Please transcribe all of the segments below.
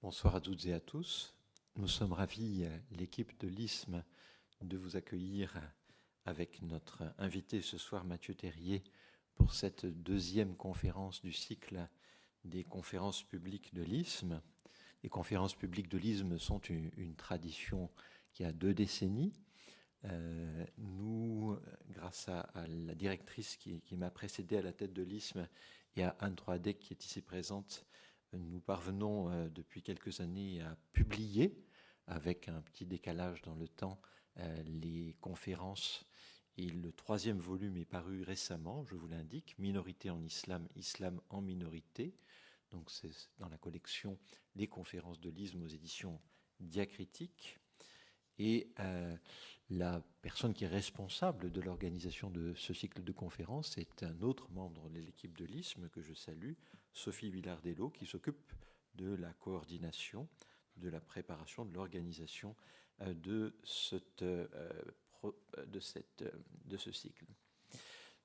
Bonsoir à toutes et à tous. Nous sommes ravis, l'équipe de l'ISM, de vous accueillir avec notre invité ce soir, Mathieu Terrier, pour cette deuxième conférence du cycle des conférences publiques de l'ISM. Les conférences publiques de l'ISM sont une tradition qui a 2 décennies. Nous, grâce à la directrice qui m'a précédé à la tête de l'ISM et à Anne Troadec qui est ici présente, nous parvenons depuis quelques années à publier, avec un petit décalage dans le temps, les conférences. Et le 3e volume est paru récemment, je vous l'indique, Minorité en islam, islam en minorité. Donc c'est dans la collection des conférences de l'ISM aux éditions Diacritique. Et la personne qui est responsable de l'organisation de ce cycle de conférences est un autre membre de l'équipe de l'ISM que je salue, Sophie Villardello, qui s'occupe de la coordination, de la préparation, de l'organisation de ce cycle.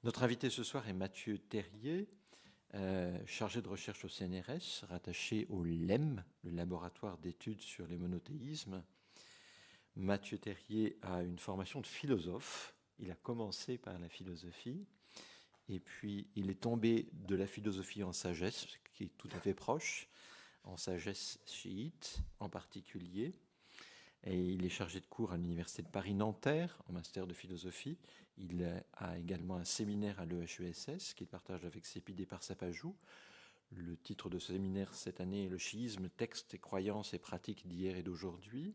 Notre invité ce soir est Mathieu Terrier, chargé de recherche au CNRS, rattaché au LEM, le laboratoire d'études sur les monothéismes. Mathieu Terrier a une formation de philosophe. Il a commencé par la philosophie et puis il est tombé de la philosophie en sagesse, qui est tout à fait proche, en sagesse chiite en particulier. Et il est chargé de cours à l'Université de Paris-Nanterre, en master de philosophie. Il a également un séminaire à l'EHESS qu'il partage avec Sépidé Parsapajou. Le titre de ce séminaire cette année est « Le chiisme, textes et croyances et pratiques d'hier et d'aujourd'hui ».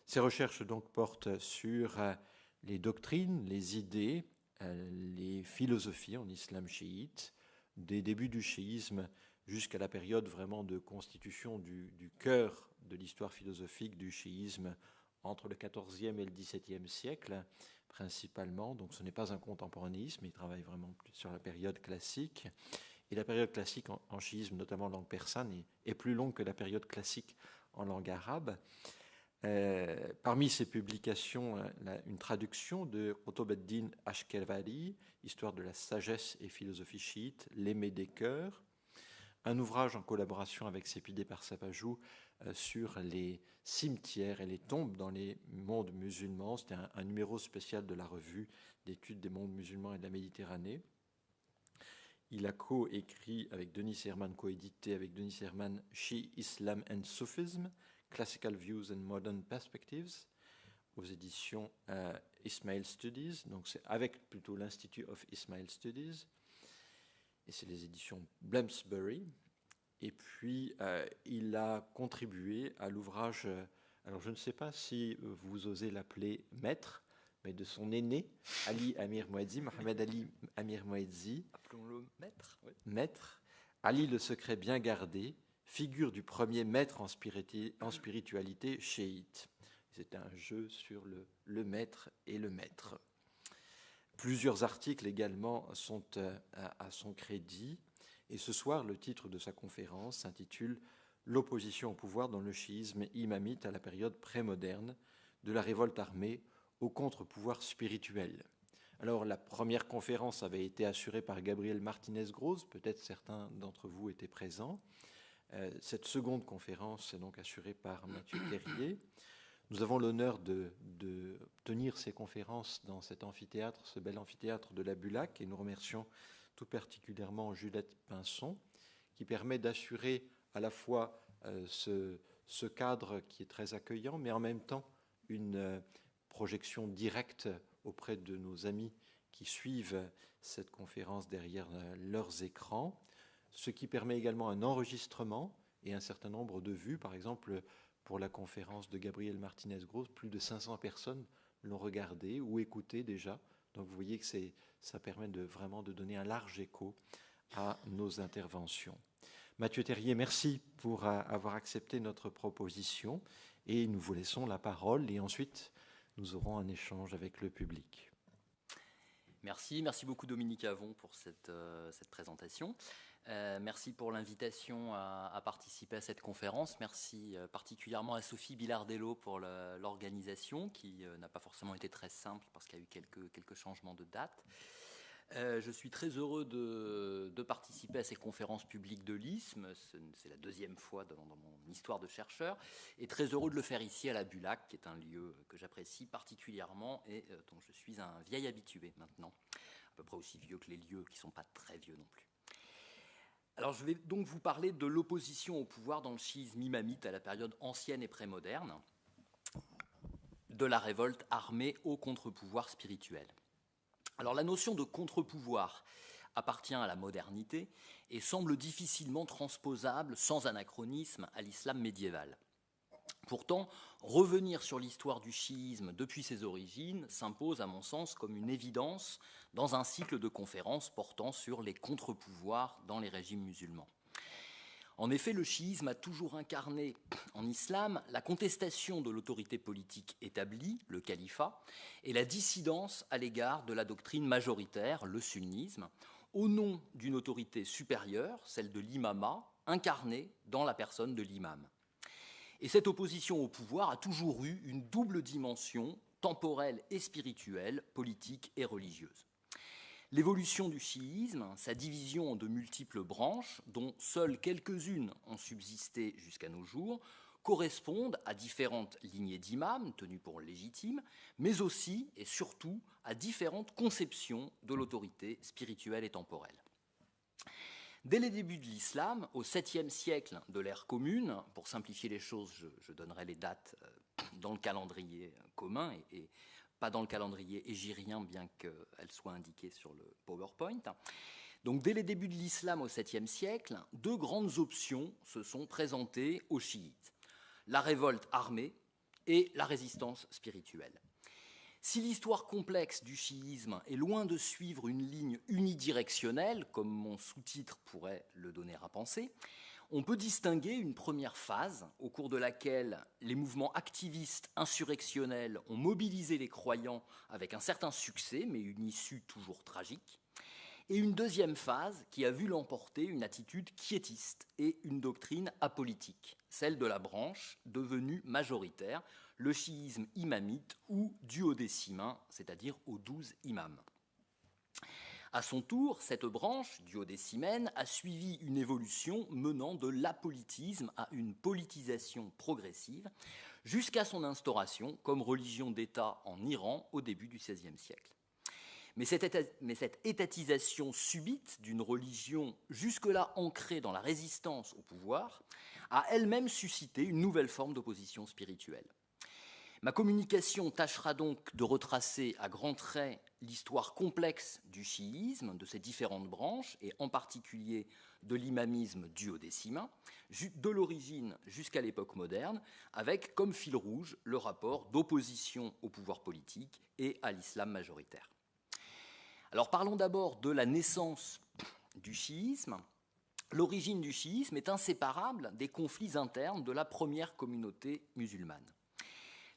Ces recherches donc portent sur les doctrines, les idées, les philosophies en islam chiite, des débuts du chiisme jusqu'à la période vraiment de constitution du cœur de l'histoire philosophique du chiisme entre le XIVe et le XVIIe siècle, principalement. Donc ce n'est pas un contemporanéisme, il travaille vraiment plus sur la période classique. Et la période classique en chiisme, notamment en langue persane, est plus longue que la période classique en langue arabe. Parmi ces publications, une traduction de Qutb-ed-Din Ashkenazi, Histoire de la sagesse et philosophie chiite, L'aimé des cœurs, un ouvrage en collaboration avec Sépidé Parsapajou sur les cimetières et les tombes dans les mondes musulmans. C'était un numéro spécial de la revue d'études des mondes musulmans et de la Méditerranée. Il a co-écrit avec Denis Herman, coédité avec Denis Herman, Shia, Islam and Sufism, Classical Views and Modern Perspectives, aux éditions Ismail Studies. Donc c'est avec plutôt l'Institute of Ismail Studies. Et c'est les éditions Bloomsbury. Et puis il a contribué à l'ouvrage, alors je ne sais pas si vous osez l'appeler maître, mais de son aîné, Ali Amir Mouedzi, Mohamed Ali Amir Mouedzi. Appelons-le maître. Oui. Maître, Ali le secret bien gardé, figure du premier maître en spiritualité chiite. C'est un jeu sur le maître et le maître. Plusieurs articles également sont à son crédit. Et ce soir, le titre de sa conférence s'intitule « L'opposition au pouvoir dans le chiisme imamite à la période prémoderne, de la révolte armée au contre-pouvoir spirituel ». Alors, la première conférence avait été assurée par Gabriel Martinez-Groz, peut-être certains d'entre vous étaient présents. Cette seconde conférence est donc assurée par Mathieu Terrier. Nous avons l'honneur de tenir ces conférences dans cet amphithéâtre, ce bel amphithéâtre de la Bulac, et nous remercions tout particulièrement Juliette Pinson, qui permet d'assurer à la fois ce cadre qui est très accueillant, mais en même temps une projection directe auprès de nos amis qui suivent cette conférence derrière leurs écrans, ce qui permet également un enregistrement et un certain nombre de vues. Par exemple, pour la conférence de Gabriel Martinez-Groz, plus de 500 personnes l'ont regardé ou écouté déjà. Donc vous voyez que ça permet vraiment de donner un large écho à nos interventions. Mathieu Terrier, merci pour avoir accepté notre proposition et nous vous laissons la parole et ensuite nous aurons un échange avec le public. Merci beaucoup Dominique Avon pour cette présentation. Merci pour l'invitation à participer à cette conférence. Merci particulièrement à Sophie Villardello pour l'organisation qui n'a pas forcément été très simple parce qu'il y a eu quelques changements de date. Je suis très heureux de participer à ces conférences publiques de l'ISM. C'est la deuxième fois dans mon histoire de chercheur. Et très heureux de le faire ici à la Bulac, qui est un lieu que j'apprécie particulièrement et dont je suis un vieil habitué maintenant. À peu près aussi vieux que les lieux qui ne sont pas très vieux non plus. Alors je vais donc vous parler de l'opposition au pouvoir dans le chiisme imamite à la période ancienne et prémoderne, de la révolte armée au contre-pouvoir spirituel. Alors la notion de contre-pouvoir appartient à la modernité et semble difficilement transposable sans anachronisme à l'islam médiéval. Pourtant, revenir sur l'histoire du chiisme depuis ses origines s'impose à mon sens comme une évidence dans un cycle de conférences portant sur les contre-pouvoirs dans les régimes musulmans. En effet, le chiisme a toujours incarné en islam la contestation de l'autorité politique établie, le califat, et la dissidence à l'égard de la doctrine majoritaire, le sunnisme, au nom d'une autorité supérieure, celle de l'imama, incarnée dans la personne de l'imam. Et cette opposition au pouvoir a toujours eu une double dimension, temporelle et spirituelle, politique et religieuse. L'évolution du chiisme, sa division en de multiples branches, dont seules quelques-unes ont subsisté jusqu'à nos jours, correspondent à différentes lignées d'imams tenues pour légitimes, mais aussi et surtout à différentes conceptions de l'autorité spirituelle et temporelle. Dès les débuts de l'islam, au 7e siècle de l'ère commune, pour simplifier les choses, je donnerai les dates dans le calendrier commun et pas dans le calendrier hégirien, bien qu'elle soit indiquée sur le PowerPoint. Donc, dès les débuts de l'islam au 7e siècle, deux grandes options se sont présentées aux chiites, la révolte armée et la résistance spirituelle. Si l'histoire complexe du chiisme est loin de suivre une ligne unidirectionnelle, comme mon sous-titre pourrait le donner à penser, on peut distinguer une première phase au cours de laquelle les mouvements activistes insurrectionnels ont mobilisé les croyants avec un certain succès, mais une issue toujours tragique, et une deuxième phase qui a vu l'emporter une attitude quiétiste et une doctrine apolitique, celle de la branche devenue majoritaire, le chiisme imamite ou duodécimain, c'est-à-dire aux 12 imams. À son tour, cette branche duodécimaine a suivi une évolution menant de l'apolitisme à une politisation progressive jusqu'à son instauration comme religion d'État en Iran au début du XVIe siècle. Mais cette étatisation subite d'une religion jusque-là ancrée dans la résistance au pouvoir a elle-même suscité une nouvelle forme d'opposition spirituelle. Ma communication tâchera donc de retracer à grands traits l'histoire complexe du chiisme, de ses différentes branches, et en particulier de l'imamisme duodécimain, de l'origine jusqu'à l'époque moderne, avec comme fil rouge le rapport d'opposition au pouvoir politique et à l'islam majoritaire. Alors parlons d'abord de la naissance du chiisme. L'origine du chiisme est inséparable des conflits internes de la première communauté musulmane.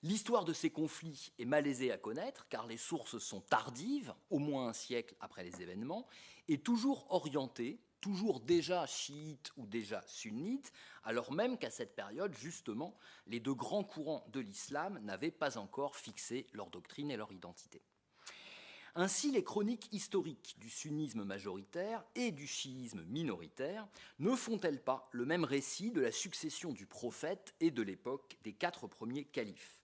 L'histoire de ces conflits est malaisée à connaître car les sources sont tardives, au moins un siècle après les événements, et toujours orientées, toujours déjà chiites ou déjà sunnites, alors même qu'à cette période, justement, les deux grands courants de l'islam n'avaient pas encore fixé leur doctrine et leur identité. Ainsi, les chroniques historiques du sunnisme majoritaire et du chiisme minoritaire ne font-elles pas le même récit de la succession du prophète et de l'époque des 4 premiers califes ?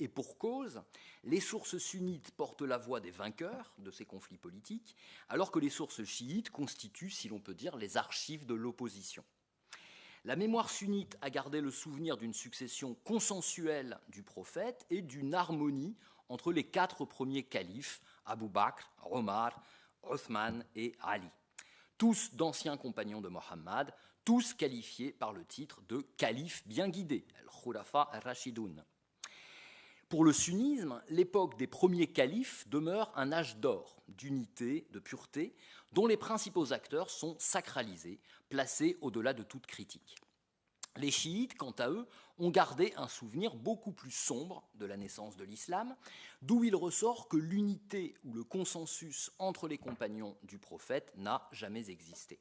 Et pour cause, les sources sunnites portent la voix des vainqueurs de ces conflits politiques, alors que les sources chiites constituent, si l'on peut dire, les archives de l'opposition. La mémoire sunnite a gardé le souvenir d'une succession consensuelle du prophète et d'une harmonie entre les 4 premiers califes, Abu Bakr, Omar, Othman et Ali, tous d'anciens compagnons de Mohammed, tous qualifiés par le titre de califes bien guidés, al-Khulafa al-Rashidoun. Pour le sunnisme, l'époque des premiers califes demeure un âge d'or, d'unité, de pureté, dont les principaux acteurs sont sacralisés, placés au-delà de toute critique. Les chiites, quant à eux, ont gardé un souvenir beaucoup plus sombre de la naissance de l'islam, d'où il ressort que l'unité ou le consensus entre les compagnons du prophète n'a jamais existé.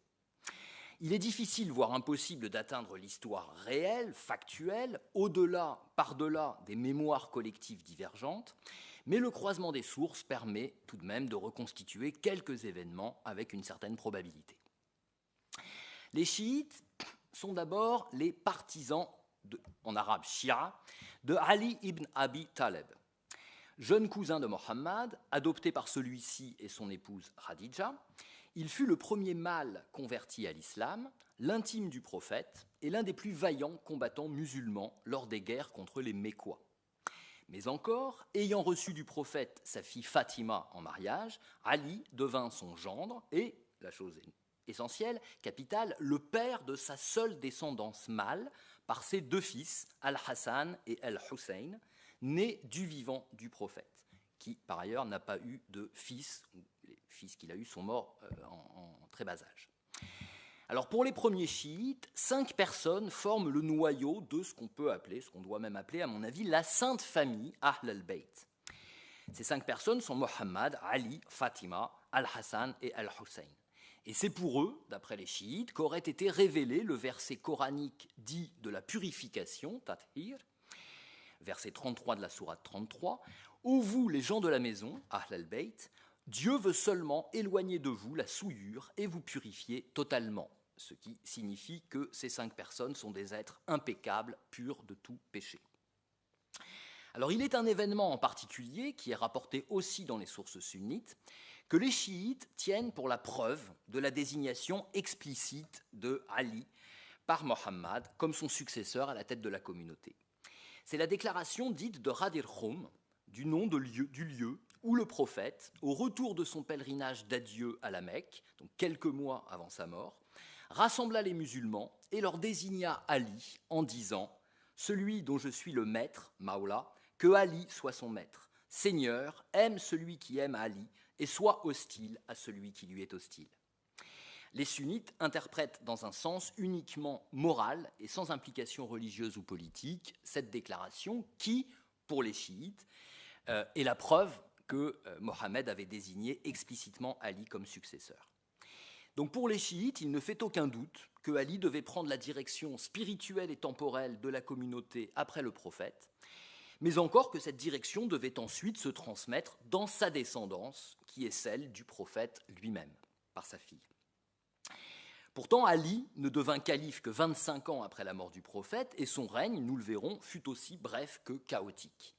Il est difficile, voire impossible, d'atteindre l'histoire réelle, factuelle, par-delà des mémoires collectives divergentes, Mais le croisement des sources permet tout de même de reconstituer quelques événements avec une certaine probabilité. Les chiites sont d'abord les partisans, en arabe shia, de Ali ibn Abi Talib, jeune cousin de Mohammed, adopté par celui-ci et son épouse Khadija. Il fut le premier mâle converti à l'islam, l'intime du prophète et l'un des plus vaillants combattants musulmans lors des guerres contre les Mécois. Mais encore, ayant reçu du prophète sa fille Fatima en mariage, Ali devint son gendre et, la chose essentielle, capitale, le père de sa seule descendance mâle par ses deux fils, Al-Hassan et Al-Hussein, nés du vivant du prophète, qui par ailleurs n'a pas eu de fils, ou les fils qu'il a eus sont morts en très bas âge. Alors pour les premiers chiites, 5 personnes forment le noyau de ce qu'on peut appeler, ce qu'on doit même appeler à mon avis, la sainte famille Ahl al-Bayt. Ces 5 personnes sont Mohammed, Ali, Fatima, Al-Hassan et Al-Hussein. Et c'est pour eux, d'après les chiites, qu'aurait été révélé le verset coranique dit de la purification, Tathir, verset 33 de la sourate 33, « Ô vous, les gens de la maison, Ahl al-Bayt, Dieu veut seulement éloigner de vous la souillure et vous purifier totalement. » Ce qui signifie que ces 5 personnes sont des êtres impeccables, purs de tout péché. Alors il est un événement en particulier, qui est rapporté aussi dans les sources sunnites, que les chiites tiennent pour la preuve de la désignation explicite de Ali par Mohammed comme son successeur à la tête de la communauté. C'est la déclaration dite de Ghadir Khoum, du nom du lieu où le prophète, au retour de son pèlerinage d'adieu à la Mecque, donc quelques mois avant sa mort, rassembla les musulmans et leur désigna Ali en disant « Celui dont je suis le maître, Maoula, que Ali soit son maître. Seigneur, aime celui qui aime Ali et soit hostile à celui qui lui est hostile. » Les sunnites interprètent dans un sens uniquement moral et sans implication religieuse ou politique cette déclaration qui, pour les chiites, est la preuve que Mohammed avait désigné explicitement Ali comme successeur. Donc pour les chiites, il ne fait aucun doute que Ali devait prendre la direction spirituelle et temporelle de la communauté après le prophète, mais encore que cette direction devait ensuite se transmettre dans sa descendance, qui est celle du prophète lui-même, par sa fille. Pourtant, Ali ne devint calife que 25 ans après la mort du prophète, et son règne, nous le verrons, fut aussi bref que chaotique.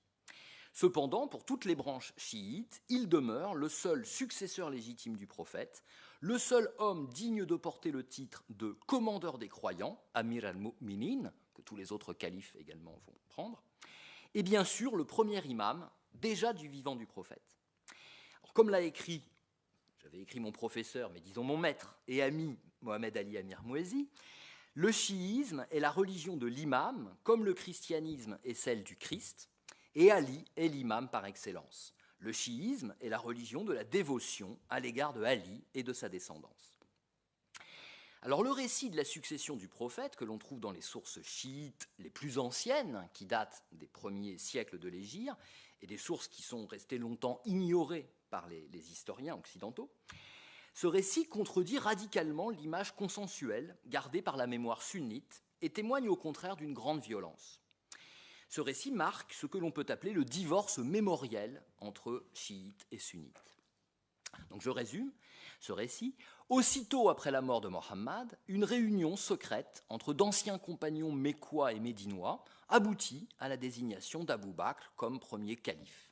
Cependant, pour toutes les branches chiites, il demeure le seul successeur légitime du prophète, le seul homme digne de porter le titre de commandeur des croyants, Amir al-Mu'minin, que tous les autres califes également vont prendre, et bien sûr le premier imam, déjà du vivant du prophète. Alors, comme l'a écrit, j'avais écrit mon professeur, mais disons mon maître et ami Mohamed Ali Amir Mouezi, le chiisme est la religion de l'imam, comme le christianisme est celle du Christ, et Ali est l'imam par excellence. Le chiisme est la religion de la dévotion à l'égard de Ali et de sa descendance. Alors le récit de la succession du prophète, que l'on trouve dans les sources chiites les plus anciennes, qui datent des premiers siècles de l'Hégire, et des sources qui sont restées longtemps ignorées par les historiens occidentaux, ce récit contredit radicalement l'image consensuelle gardée par la mémoire sunnite et témoigne au contraire d'une grande violence. Ce récit marque ce que l'on peut appeler le divorce mémoriel entre chiites et sunnites. Donc je résume ce récit. Aussitôt après la mort de Mohammed, une réunion secrète entre d'anciens compagnons mécois et médinois aboutit à la désignation d'Abou Bakr comme premier calife.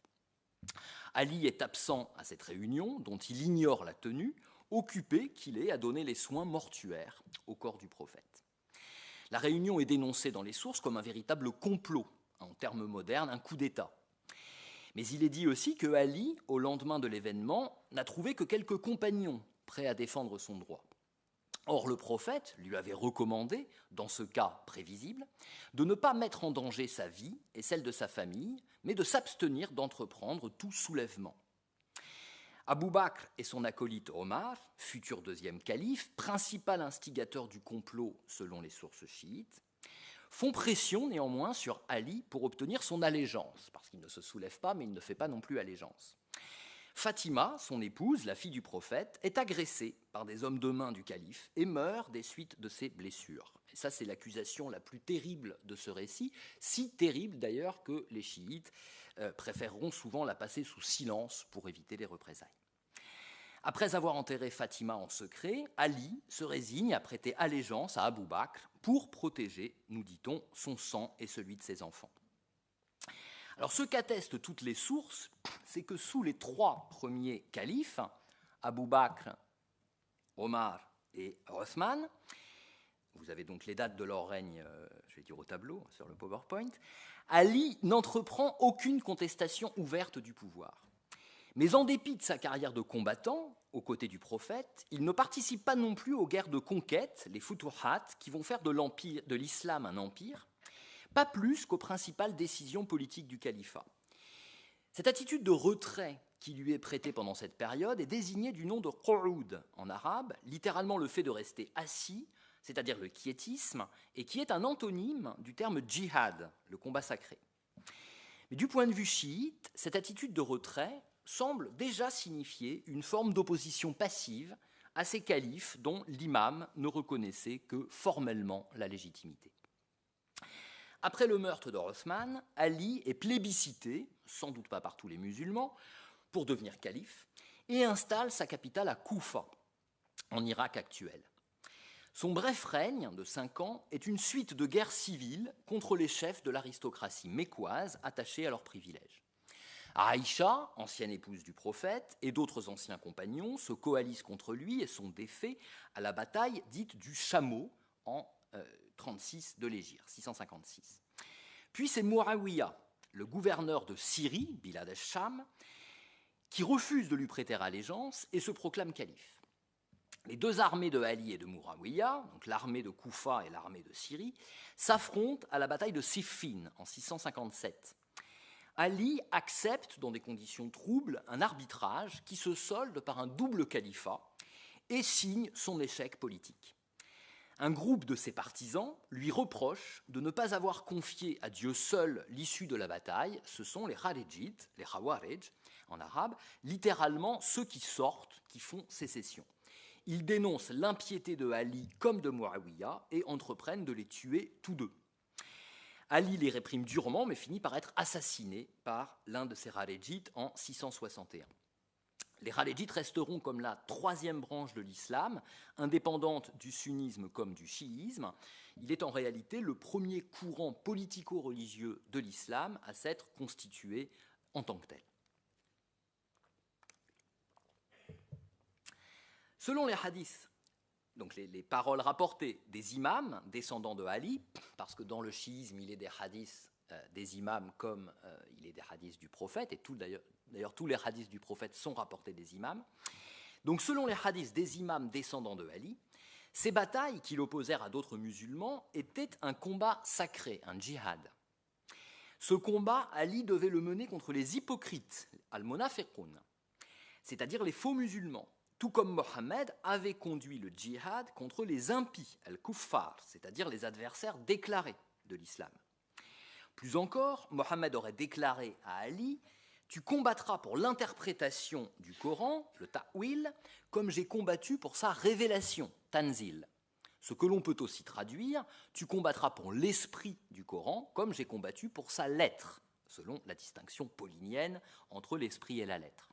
Ali est absent à cette réunion, dont il ignore la tenue, occupé qu'il est à donner les soins mortuaires au corps du prophète. La réunion est dénoncée dans les sources comme un véritable complot, en termes modernes, un coup d'État. Mais il est dit aussi que Ali, au lendemain de l'événement, n'a trouvé que quelques compagnons prêts à défendre son droit. Or, le prophète lui avait recommandé, dans ce cas prévisible, de ne pas mettre en danger sa vie et celle de sa famille, mais de s'abstenir d'entreprendre tout soulèvement. Abou Bakr et son acolyte Omar, futur deuxième calife, principal instigateur du complot selon les sources chiites, font pression néanmoins sur Ali pour obtenir son allégeance, parce qu'il ne se soulève pas, mais il ne fait pas non plus allégeance. Fatima, son épouse, la fille du prophète, est agressée par des hommes de main du calife et meurt des suites de ses blessures. Et ça, c'est l'accusation la plus terrible de ce récit, si terrible d'ailleurs que les chiites préféreront souvent la passer sous silence pour éviter les représailles. Après avoir enterré Fatima en secret, Ali se résigne à prêter allégeance à Abou Bakr pour protéger, nous dit-on, son sang et celui de ses enfants. Alors, ce qu'attestent toutes les sources, c'est que sous les 3 premiers califes, Abou Bakr, Omar et Othman, vous avez donc les dates de leur règne, je vais dire au tableau, sur le PowerPoint, Ali n'entreprend aucune contestation ouverte du pouvoir. Mais en dépit de sa carrière de combattant, aux côtés du prophète, il ne participe pas non plus aux guerres de conquête, les futuhat, qui vont faire de l'islam un empire, pas plus qu'aux principales décisions politiques du califat. Cette attitude de retrait qui lui est prêtée pendant cette période est désignée du nom de qu'ud en arabe, littéralement le fait de rester assis, c'est-à-dire le quiétisme, et qui est un antonyme du terme djihad, le combat sacré. Mais du point de vue chiite, cette attitude de retrait semble déjà signifier une forme d'opposition passive à ces califes dont l'imam ne reconnaissait que formellement la légitimité. Après le meurtre de Othman, Ali est plébiscité, sans doute pas par tous les musulmans, pour devenir calife, et installe sa capitale à Koufa, en Irak actuel. Son bref règne de 5 ans est une suite de guerres civiles contre les chefs de l'aristocratie mécoise attachés à leurs privilèges. Aïcha, ancienne épouse du prophète, et d'autres anciens compagnons se coalisent contre lui et sont défaits à la bataille dite du Chameau en 36 de l'Hégire, 656. Puis c'est Muawiyah, le gouverneur de Syrie, Bilad al-Sham, qui refuse de lui prêter allégeance et se proclame calife. Les 2 armées de Ali et de Muawiyah, donc l'armée de Koufa et l'armée de Syrie, s'affrontent à la bataille de Siffin en 657. Ali accepte, dans des conditions troubles, un arbitrage qui se solde par un double califat et signe son échec politique. Un groupe de ses partisans lui reproche de ne pas avoir confié à Dieu seul l'issue de la bataille. Ce sont les Kharijites, les Khawarij en arabe, littéralement ceux qui sortent, qui font sécession. Ils dénoncent l'impiété de Ali comme de Muawiyah et entreprennent de les tuer tous deux. Ali les réprime durement, mais finit par être assassiné par l'un de ces Kharijites en 661. Les Kharijites resteront comme la 3e branche de l'islam, indépendante du sunnisme comme du chiisme. Il est en réalité le premier courant politico-religieux de l'islam à s'être constitué en tant que tel. Selon les hadiths, donc les paroles rapportées des imams descendants de Ali, parce que dans le chiisme, il est des hadiths des imams comme il est des hadiths du prophète, et d'ailleurs tous les hadiths du prophète sont rapportés des imams. Donc selon les hadiths des imams descendants de Ali, ces batailles qui l'opposèrent à d'autres musulmans étaient un combat sacré, un djihad. Ce combat, Ali devait le mener contre les hypocrites, al-munafiqun, c'est-à-dire les faux musulmans, tout comme Mohammed avait conduit le djihad contre les impies, al-kuffar, c'est-à-dire les adversaires déclarés de l'islam. Plus encore, Mohammed aurait déclaré à Ali « Tu combattras pour l'interprétation du Coran, le ta'wil, comme j'ai combattu pour sa révélation, tanzil. Ce que l'on peut aussi traduire « Tu combattras pour l'esprit du Coran, comme j'ai combattu pour sa lettre », selon la distinction paulinienne entre l'esprit et la lettre.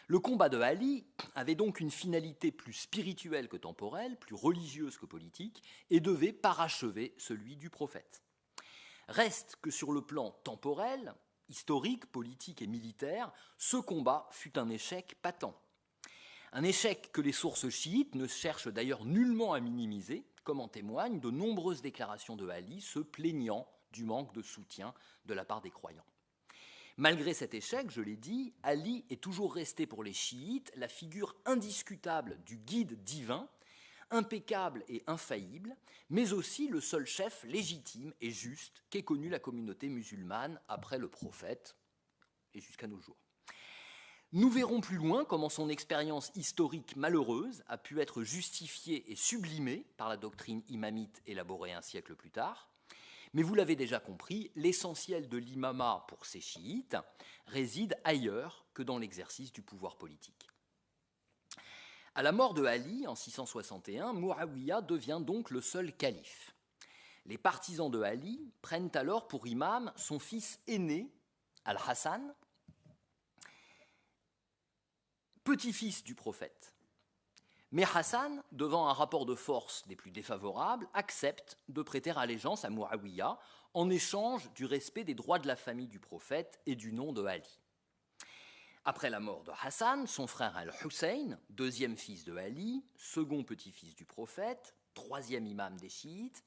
Le combat de Ali avait donc une finalité plus spirituelle que temporelle, plus religieuse que politique, et devait parachever celui du prophète. Reste que sur le plan temporel, historique, politique et militaire, ce combat fut un échec patent. Un échec que les sources chiites ne cherchent d'ailleurs nullement à minimiser, comme en témoignent de nombreuses déclarations de Ali se plaignant du manque de soutien de la part des croyants. Malgré cet échec, je l'ai dit, Ali est toujours resté pour les chiites la figure indiscutable du guide divin, impeccable et infaillible, mais aussi le seul chef légitime et juste qu'ait connu la communauté musulmane après le prophète et jusqu'à nos jours. Nous verrons plus loin comment son expérience historique malheureuse a pu être justifiée et sublimée par la doctrine imamite élaborée un siècle plus tard, Mais vous l'avez déjà compris, l'essentiel de l'imama pour ces chiites réside ailleurs que dans l'exercice du pouvoir politique. À la mort de Ali en 661, Muawiyah devient donc le seul calife. Les partisans de Ali prennent alors pour imam son fils aîné, Al-Hassan, petit-fils du prophète. Mais Hassan, devant un rapport de force des plus défavorables, accepte de prêter allégeance à Muawiyah en échange du respect des droits de la famille du prophète et du nom de Ali. Après la mort de Hassan, son frère Al-Hussein, deuxième fils de Ali, second petit-fils du prophète, troisième imam des chiites,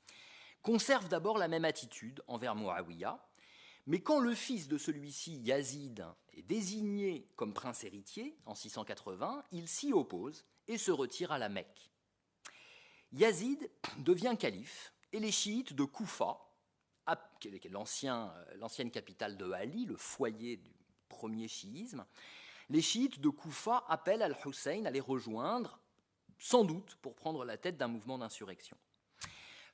conserve d'abord la même attitude envers Muawiyah, mais quand le fils de celui-ci, Yazid, est désigné comme prince héritier en 680, il s'y oppose et se retire à la Mecque. Yazid devient calife et les chiites de Koufa, qui est l'ancienne capitale de Ali, le foyer du premier chiisme, les chiites de Koufa appellent Al-Hussein à les rejoindre, sans doute pour prendre la tête d'un mouvement d'insurrection.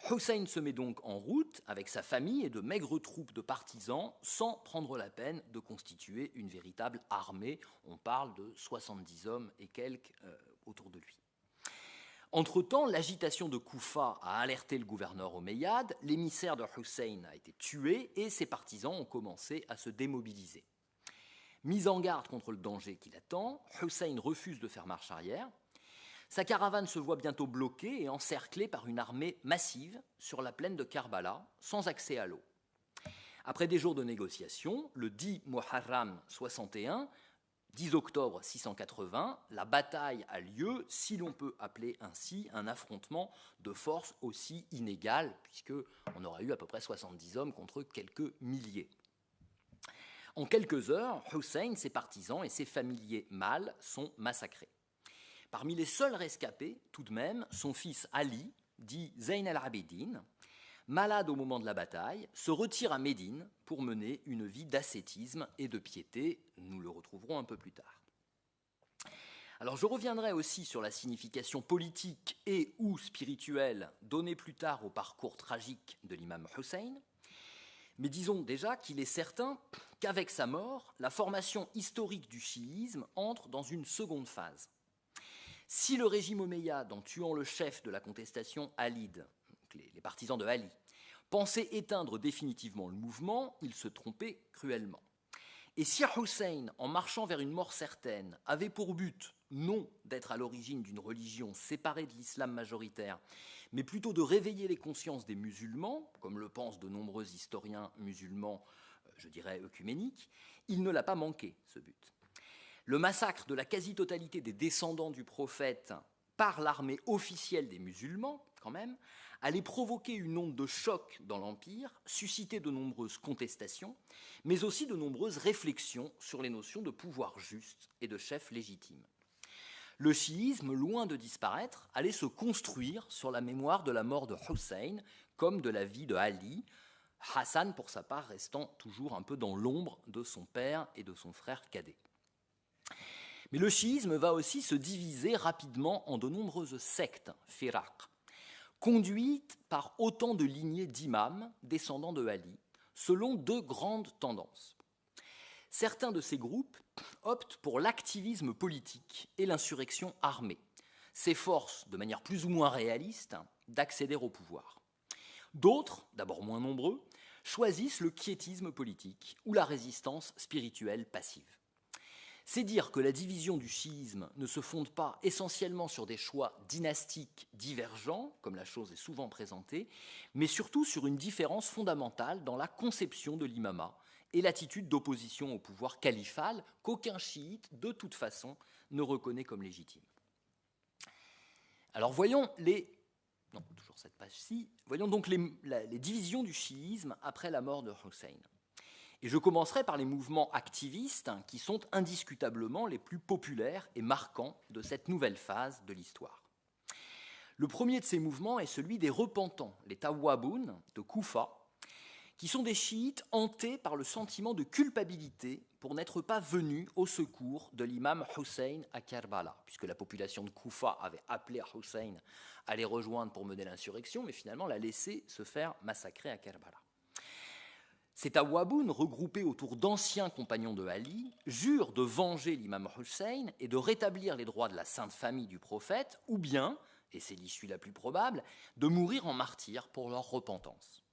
Hussein se met donc en route avec sa famille et de maigres troupes de partisans sans prendre la peine de constituer une véritable armée. On parle de 70 hommes et quelques autour de lui. Entre-temps, l'agitation de Koufa a alerté le gouverneur omeyyade, l'émissaire de Hussein a été tué et ses partisans ont commencé à se démobiliser. Mis en garde contre le danger qui l'attend, Hussein refuse de faire marche arrière. Sa caravane se voit bientôt bloquée et encerclée par une armée massive sur la plaine de Karbala, sans accès à l'eau. Après des jours de négociations, le 10 Muharram 61, 10 octobre 680, la bataille a lieu, si l'on peut appeler ainsi un affrontement de forces aussi inégal, puisqu'on aura eu à peu près 70 hommes contre quelques milliers. En quelques heures, Hussein, ses partisans et ses familiers mâles sont massacrés. Parmi les seuls rescapés, tout de même, son fils Ali, dit Zayn al-Abidin, malade au moment de la bataille, se retire à Médine pour mener une vie d'ascétisme et de piété. Nous le retrouverons un peu plus tard. Alors je reviendrai aussi sur la signification politique et ou spirituelle donnée plus tard au parcours tragique de l'imam Hussein. Mais disons déjà qu'il est certain qu'avec sa mort, la formation historique du chiisme entre dans une seconde phase. Si le régime omeyyade, en tuant le chef de la contestation Alide, les partisans de Ali, pensait éteindre définitivement le mouvement, il se trompait cruellement. Et si Hussein, en marchant vers une mort certaine, avait pour but non d'être à l'origine d'une religion séparée de l'islam majoritaire, mais plutôt de réveiller les consciences des musulmans, comme le pensent de nombreux historiens musulmans, je dirais œcuméniques, il ne l'a pas manqué, ce but. Le massacre de la quasi-totalité des descendants du prophète par l'armée officielle des musulmans, quand même, allait provoquer une onde de choc dans l'Empire, susciter de nombreuses contestations, mais aussi de nombreuses réflexions sur les notions de pouvoir juste et de chef légitime. Le chiisme, loin de disparaître, allait se construire sur la mémoire de la mort de Hussein, comme de la vie de Ali, Hassan, pour sa part, restant toujours un peu dans l'ombre de son père et de son frère cadet. Mais le chiisme va aussi se diviser rapidement en de nombreuses sectes, firaq, conduites par autant de lignées d'imams descendants de Ali, selon deux grandes tendances. Certains de ces groupes optent pour l'activisme politique et l'insurrection armée, s'efforcent de manière plus ou moins réaliste d'accéder au pouvoir. D'autres, d'abord moins nombreux, choisissent le quiétisme politique ou la résistance spirituelle passive. C'est dire que la division du chiisme ne se fonde pas essentiellement sur des choix dynastiques divergents, comme la chose est souvent présentée, mais surtout sur une différence fondamentale dans la conception de l'imama et l'attitude d'opposition au pouvoir califal qu'aucun chiite, de toute façon, ne reconnaît comme légitime. Alors voyons donc les divisions du chiisme après la mort de Hussein. Et je commencerai par les mouvements activistes qui sont indiscutablement les plus populaires et marquants de cette nouvelle phase de l'histoire. Le premier de ces mouvements est celui des repentants, les Tawwaboun de Koufa, qui sont des chiites hantés par le sentiment de culpabilité pour n'être pas venus au secours de l'imam Hussein à Karbala, puisque la population de Koufa avait appelé Hussein à les rejoindre pour mener l'insurrection, mais finalement l'a laissé se faire massacrer à Karbala. Ces Tawwaboun, regroupés autour d'anciens compagnons de Ali, jurent de venger l'imam Hussein et de rétablir les droits de la sainte famille du prophète, ou bien, et c'est l'issue la plus probable, de mourir en martyrs pour leur repentance.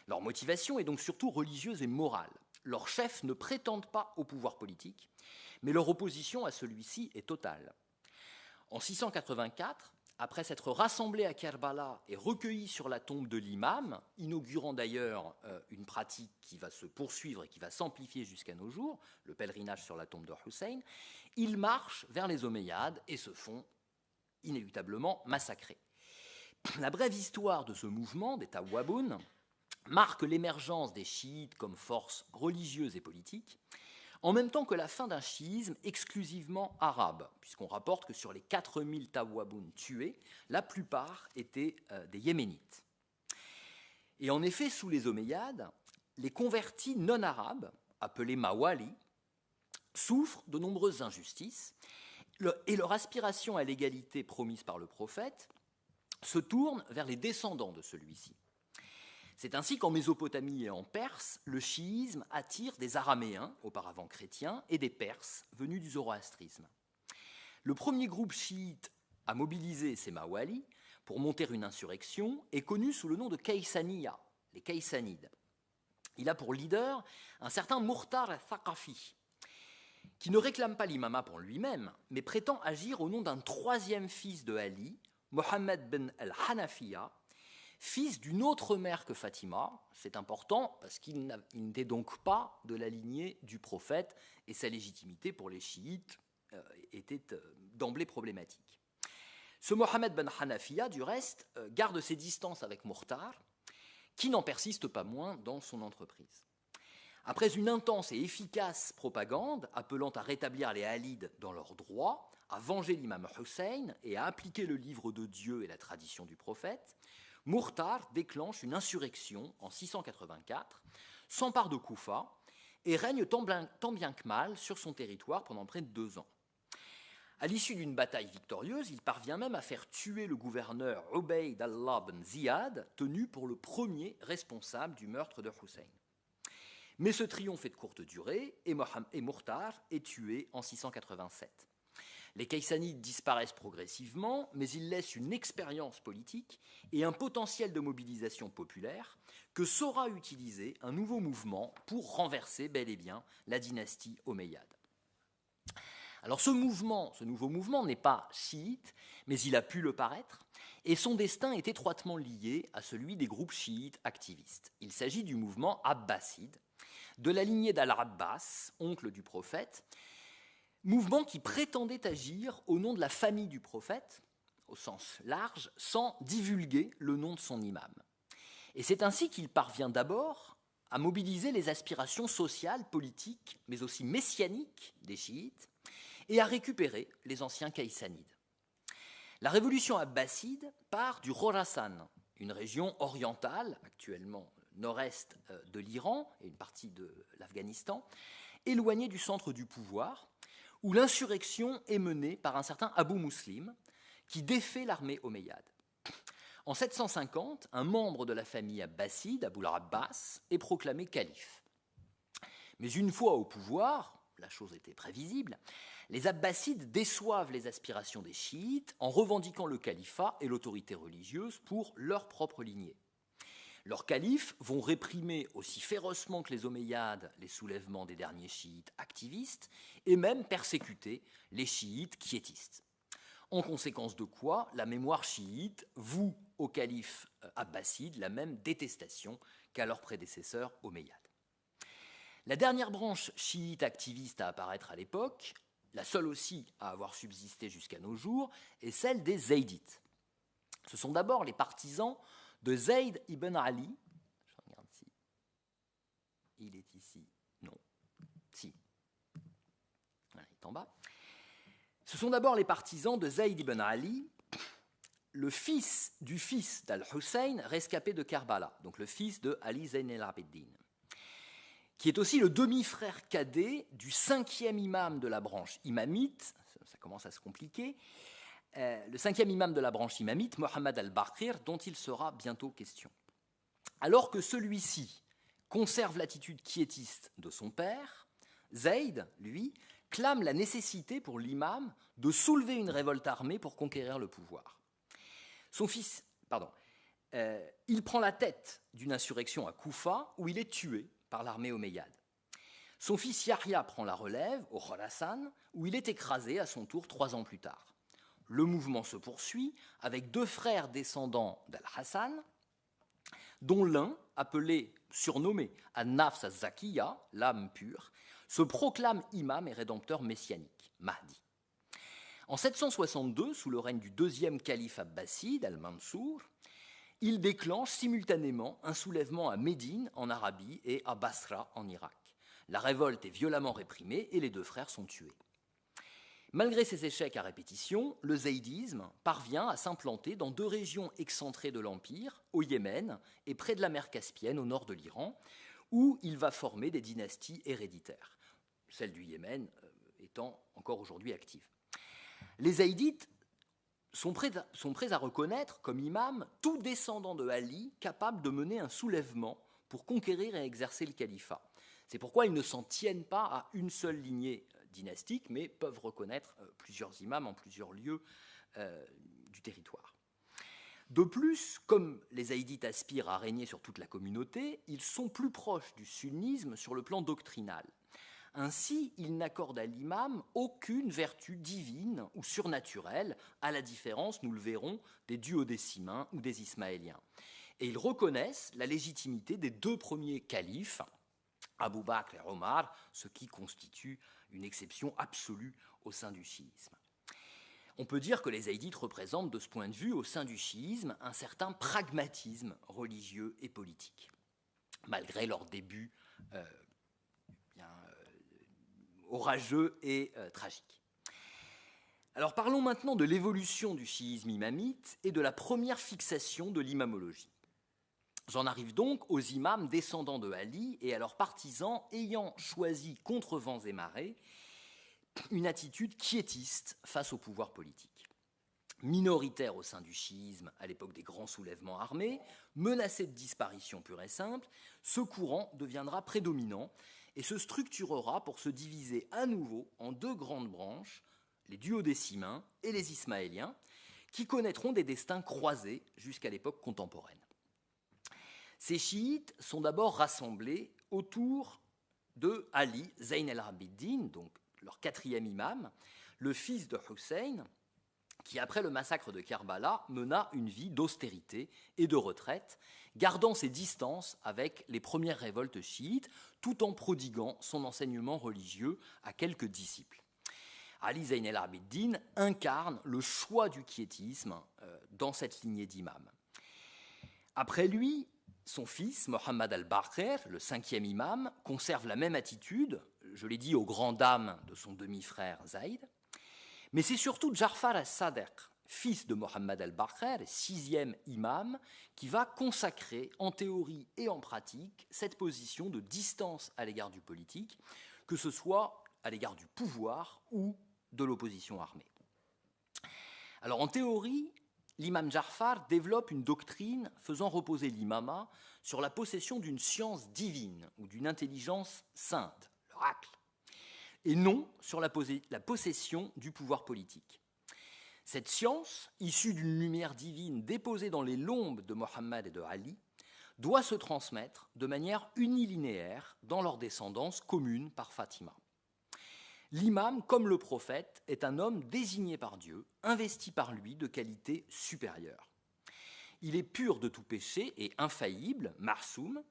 Leur motivation est donc surtout religieuse et morale. Leurs chefs ne prétendent pas au pouvoir politique, mais leur opposition à celui-ci est totale. En 684, après s'être rassemblés à Kerbala et recueillis sur la tombe de l'imam, inaugurant d'ailleurs une pratique qui va se poursuivre et qui va s'amplifier jusqu'à nos jours, le pèlerinage sur la tombe de Hussein, ils marchent vers les Omeyyades et se font inéluctablement massacrés. La brève histoire de ce mouvement des Tawwaboun marque l'émergence des chiites comme force religieuse et politique, en même temps que la fin d'un chiisme exclusivement arabe, puisqu'on rapporte que sur les 4000 Tawwaboun tués, la plupart étaient des Yéménites. Et en effet, sous les Omeyyades, les convertis non arabes, appelés Mawali, souffrent de nombreuses injustices, et leur aspiration à l'égalité promise par le prophète se tourne vers les descendants de celui-ci. C'est ainsi qu'en Mésopotamie et en Perse, le chiisme attire des Araméens, auparavant chrétiens, et des Perses venus du zoroastrisme. Le premier groupe chiite à mobiliser ces Mawali pour monter une insurrection est connu sous le nom de Kaysaniya, les Kaysanides. Il a pour leader un certain Murtar al-Thaqafi, qui ne réclame pas l'imama pour lui-même, mais prétend agir au nom d'un troisième fils de Ali, Mohammed ben al-Hanafiya, fils d'une autre mère que Fatima. C'est important parce qu'il n'était donc pas de la lignée du prophète et sa légitimité pour les chiites était d'emblée problématique. Ce Mohammed ben Hanafiya, du reste, garde ses distances avec Murtar, qui n'en persiste pas moins dans son entreprise. Après une intense et efficace propagande appelant à rétablir les Halides dans leurs droits, à venger l'imam Hussein et à appliquer le livre de Dieu et la tradition du prophète, Murtar déclenche une insurrection en 684, s'empare de Koufa et règne tant bien que mal sur son territoire pendant près de 2 ans. À l'issue d'une bataille victorieuse, il parvient même à faire tuer le gouverneur Ubayd Allah ben Ziyad, tenu pour le premier responsable du meurtre de Hussein. Mais ce triomphe est de courte durée et Murtar est tué en 687. Les Kaysanides disparaissent progressivement, mais ils laissent une expérience politique et un potentiel de mobilisation populaire que saura utiliser un nouveau mouvement pour renverser bel et bien la dynastie omeyyade. Alors ce nouveau mouvement n'est pas chiite, mais il a pu le paraître, et son destin est étroitement lié à celui des groupes chiites activistes. Il s'agit du mouvement abbasside, de la lignée d'Al-Abbas, oncle du prophète, mouvement qui prétendait agir au nom de la famille du prophète, au sens large, sans divulguer le nom de son imam. Et c'est ainsi qu'il parvient d'abord à mobiliser les aspirations sociales, politiques, mais aussi messianiques des chiites, et à récupérer les anciens Kaysanides. La révolution abbasside part du Khorasan, une région orientale, actuellement nord-est de l'Iran et une partie de l'Afghanistan, éloignée du centre du pouvoir, où l'insurrection est menée par un certain Abu Muslim, qui défait l'armée omeyyade. En 750, un membre de la famille abbasside, Abul Abbas, est proclamé calife. Mais une fois au pouvoir, la chose était prévisible, les abbassides déçoivent les aspirations des chiites en revendiquant le califat et l'autorité religieuse pour leur propre lignée. Leurs califes vont réprimer aussi férocement que les Omeyyades les soulèvements des derniers chiites activistes et même persécuter les chiites quiétistes. En conséquence de quoi, la mémoire chiite voue au calife abbasside la même détestation qu'à leurs prédécesseurs Omeyyades. La dernière branche chiite activiste à apparaître à l'époque, la seule aussi à avoir subsisté jusqu'à nos jours, est celle des Zaydites. Ce sont d'abord les partisans de Zayd ibn Ali. Je regarde si il est ici. Non. Si. Voilà, il est en bas. Ce sont d'abord les partisans de Zayd ibn Ali, le fils du fils d'Al-Hussein, rescapé de Karbala, donc le fils de Ali Zayn al-Abidin, qui est aussi le demi-frère cadet du 5e imam de la branche imamite, ça commence à se compliquer, le 5e imam de la branche imamite, Mohammed al-Baqir, dont il sera bientôt question. Alors que celui-ci conserve l'attitude quiétiste de son père, Zayd, lui, clame la nécessité pour l'imam de soulever une révolte armée pour conquérir le pouvoir. Son fils, il prend la tête d'une insurrection à Koufa où il est tué par l'armée omeyyade. Son fils Yahya prend la relève au Khorasan où il est écrasé à son tour 3 ans plus tard. Le mouvement se poursuit avec 2 frères descendants d'Al-Hassan, dont l'un, surnommé An-Nafs az-Zakiya, l'âme pure, se proclame imam et rédempteur messianique, Mahdi. En 762, sous le règne du 2e calife abbasside, Al-Mansour, il déclenche simultanément un soulèvement à Médine, en Arabie, et à Basra, en Irak. La révolte est violemment réprimée et les 2 frères sont tués. Malgré ces échecs à répétition, le zaydisme parvient à s'implanter dans 2 régions excentrées de l'Empire, au Yémen et près de la mer Caspienne, au nord de l'Iran, où il va former des dynasties héréditaires, celle du Yémen étant encore aujourd'hui active. Les zaïdites sont prêts à reconnaître comme imam tout descendant de Ali capable de mener un soulèvement pour conquérir et exercer le califat. C'est pourquoi ils ne s'en tiennent pas à une seule lignée dynastique, mais peuvent reconnaître plusieurs imams en plusieurs lieux du territoire. De plus, comme les zaïdites aspirent à régner sur toute la communauté, ils sont plus proches du sunnisme sur le plan doctrinal. Ainsi, ils n'accordent à l'imam aucune vertu divine ou surnaturelle, à la différence, nous le verrons, des duodécimains ou des ismaéliens. Et ils reconnaissent la légitimité des 2 premiers califes, Abu Bakr et Omar, ce qui constitue une exception absolue au sein du chiisme. On peut dire que les zaïdites représentent de ce point de vue, au sein du chiisme, un certain pragmatisme religieux et politique, malgré leur début orageux et tragique. Alors parlons maintenant de l'évolution du chiisme imamite et de la première fixation de l'imamologie. J'en arrive donc aux imams descendants de Ali et à leurs partisans ayant choisi contre vents et marées une attitude quiétiste face au pouvoir politique. Minoritaire au sein du chiisme à l'époque des grands soulèvements armés, menacé de disparition pure et simple, ce courant deviendra prédominant et se structurera pour se diviser à nouveau en 2 grandes branches, les duodécimains et les ismaéliens, qui connaîtront des destins croisés jusqu'à l'époque contemporaine. Ces chiites sont d'abord rassemblés autour de Ali Zayn al-Abidin, donc leur 4e imam, le fils de Hussein, qui après le massacre de Karbala mena une vie d'austérité et de retraite, gardant ses distances avec les premières révoltes chiites, tout en prodiguant son enseignement religieux à quelques disciples. Ali Zayn al-Abidin incarne le choix du quiétisme dans cette lignée d'imams. Après lui, son fils, Mohammed al-Baqir, le 5e imam, conserve la même attitude, je l'ai dit, aux grandes dames de son demi-frère Zayd. Mais c'est surtout Ja'far as-Sadiq, fils de Mohammed al-Baqir, 6e imam, qui va consacrer en théorie et en pratique cette position de distance à l'égard du politique, que ce soit à l'égard du pouvoir ou de l'opposition armée. Alors en théorie, l'imam Ja'far développe une doctrine faisant reposer l'imama sur la possession d'une science divine ou d'une intelligence sainte, l'oracle, et non sur la possession du pouvoir politique. Cette science, issue d'une lumière divine déposée dans les lombes de Mohammed et de Ali, doit se transmettre de manière unilinéaire dans leur descendance commune par Fatima. L'imam, comme le prophète, est un homme désigné par Dieu, investi par lui de qualités supérieures. Il est pur de tout péché et infaillible, marsoum,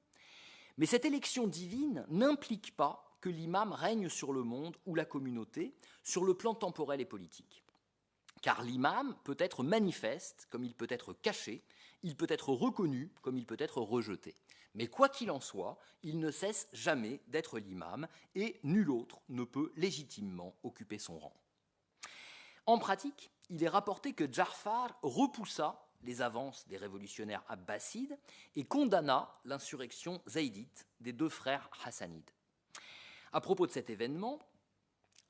mais cette élection divine n'implique pas que l'imam règne sur le monde ou la communauté sur le plan temporel et politique. Car l'imam peut être manifeste comme il peut être caché, il peut être reconnu comme il peut être rejeté. Mais quoi qu'il en soit, il ne cesse jamais d'être l'imam et nul autre ne peut légitimement occuper son rang. En pratique, il est rapporté que Ja'far repoussa les avances des révolutionnaires abbassides et condamna l'insurrection zaïdite des 2 frères hassanides. À propos de cet événement,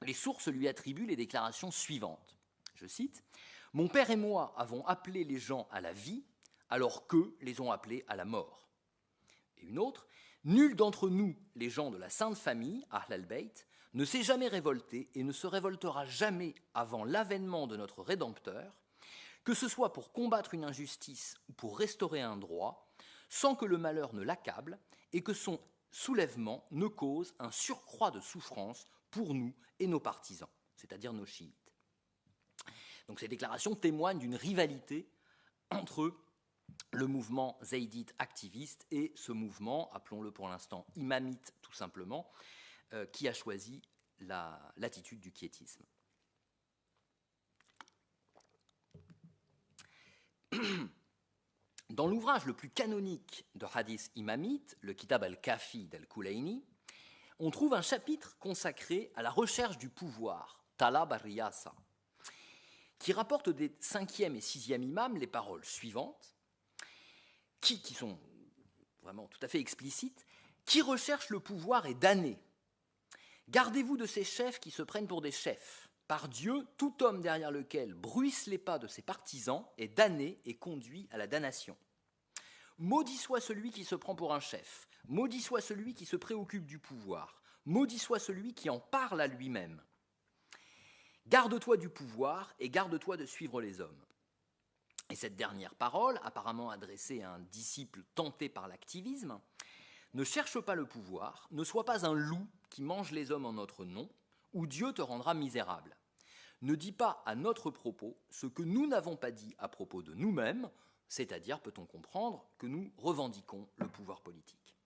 les sources lui attribuent les déclarations suivantes. Je cite, « Mon père et moi avons appelé les gens à la vie alors qu'eux les ont appelés à la mort. » Et une autre, « Nul d'entre nous, les gens de la Sainte Famille, Ahl al-Bayt, ne s'est jamais révolté et ne se révoltera jamais avant l'avènement de notre Rédempteur, que ce soit pour combattre une injustice ou pour restaurer un droit, sans que le malheur ne l'accable et que son soulèvement ne cause un surcroît de souffrance pour nous et nos partisans, c'est-à-dire nos chiites. » Donc ces déclarations témoignent d'une rivalité entre le mouvement zaydite activiste et ce mouvement, appelons-le pour l'instant imamite tout simplement, qui a choisi l'attitude du quiétisme. Dans l'ouvrage le plus canonique de hadith imamite, le Kitab al-Kafi d'Al-Kulayni, on trouve un chapitre consacré à la recherche du pouvoir, Talab al-Riyasa, qui rapporte des 5e et 6e imams les paroles suivantes, qui sont vraiment tout à fait explicites. « Qui recherche le pouvoir est damné. Gardez-vous de ces chefs qui se prennent pour des chefs. Par Dieu, tout homme derrière lequel bruissent les pas de ses partisans est damné et conduit à la damnation. Maudit soit celui qui se prend pour un chef. Maudit soit celui qui se préoccupe du pouvoir. Maudit soit celui qui en parle à lui-même. Garde-toi du pouvoir et garde-toi de suivre les hommes. » Et cette dernière parole, apparemment adressée à un disciple tenté par l'activisme, ne cherche pas le pouvoir, ne sois pas un loup qui mange les hommes en notre nom, ou Dieu te rendra misérable. Ne dis pas à notre propos ce que nous n'avons pas dit à propos de nous-mêmes, c'est-à-dire, peut-on comprendre, que nous revendiquons le pouvoir politique.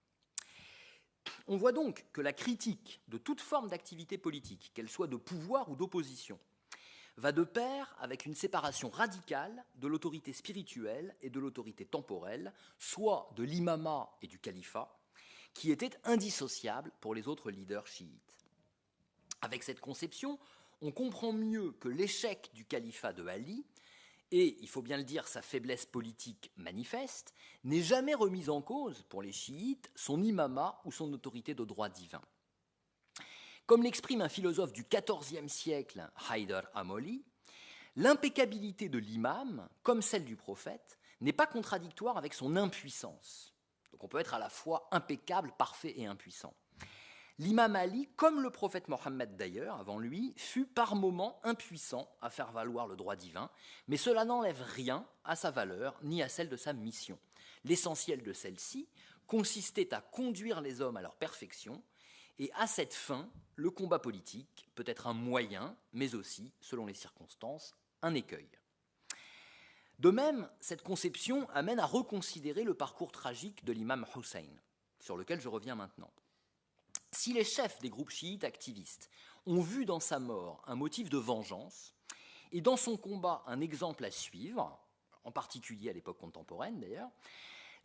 On voit donc que la critique de toute forme d'activité politique, qu'elle soit de pouvoir ou d'opposition, va de pair avec une séparation radicale de l'autorité spirituelle et de l'autorité temporelle, soit de l'imama et du califat, qui étaient indissociables pour les autres leaders chiites. Avec cette conception, on comprend mieux que l'échec du califat de Ali, et, il faut bien le dire, sa faiblesse politique manifeste, n'est jamais remise en cause, pour les chiites, son imama ou son autorité de droit divin. Comme l'exprime un philosophe du XIVe siècle, Haydar Amoli, l'impeccabilité de l'imam, comme celle du prophète, n'est pas contradictoire avec son impuissance. Donc on peut être à la fois impeccable, parfait et impuissant. L'imam Ali, comme le prophète Mohammed d'ailleurs, avant lui, fut par moments impuissant à faire valoir le droit divin, mais cela n'enlève rien à sa valeur ni à celle de sa mission. L'essentiel de celle-ci consistait à conduire les hommes à leur perfection, et à cette fin, le combat politique peut être un moyen, mais aussi, selon les circonstances, un écueil. De même, cette conception amène à reconsidérer le parcours tragique de l'imam Hussein, sur lequel je reviens maintenant. Si les chefs des groupes chiites activistes ont vu dans sa mort un motif de vengeance, et dans son combat un exemple à suivre, en particulier à l'époque contemporaine d'ailleurs,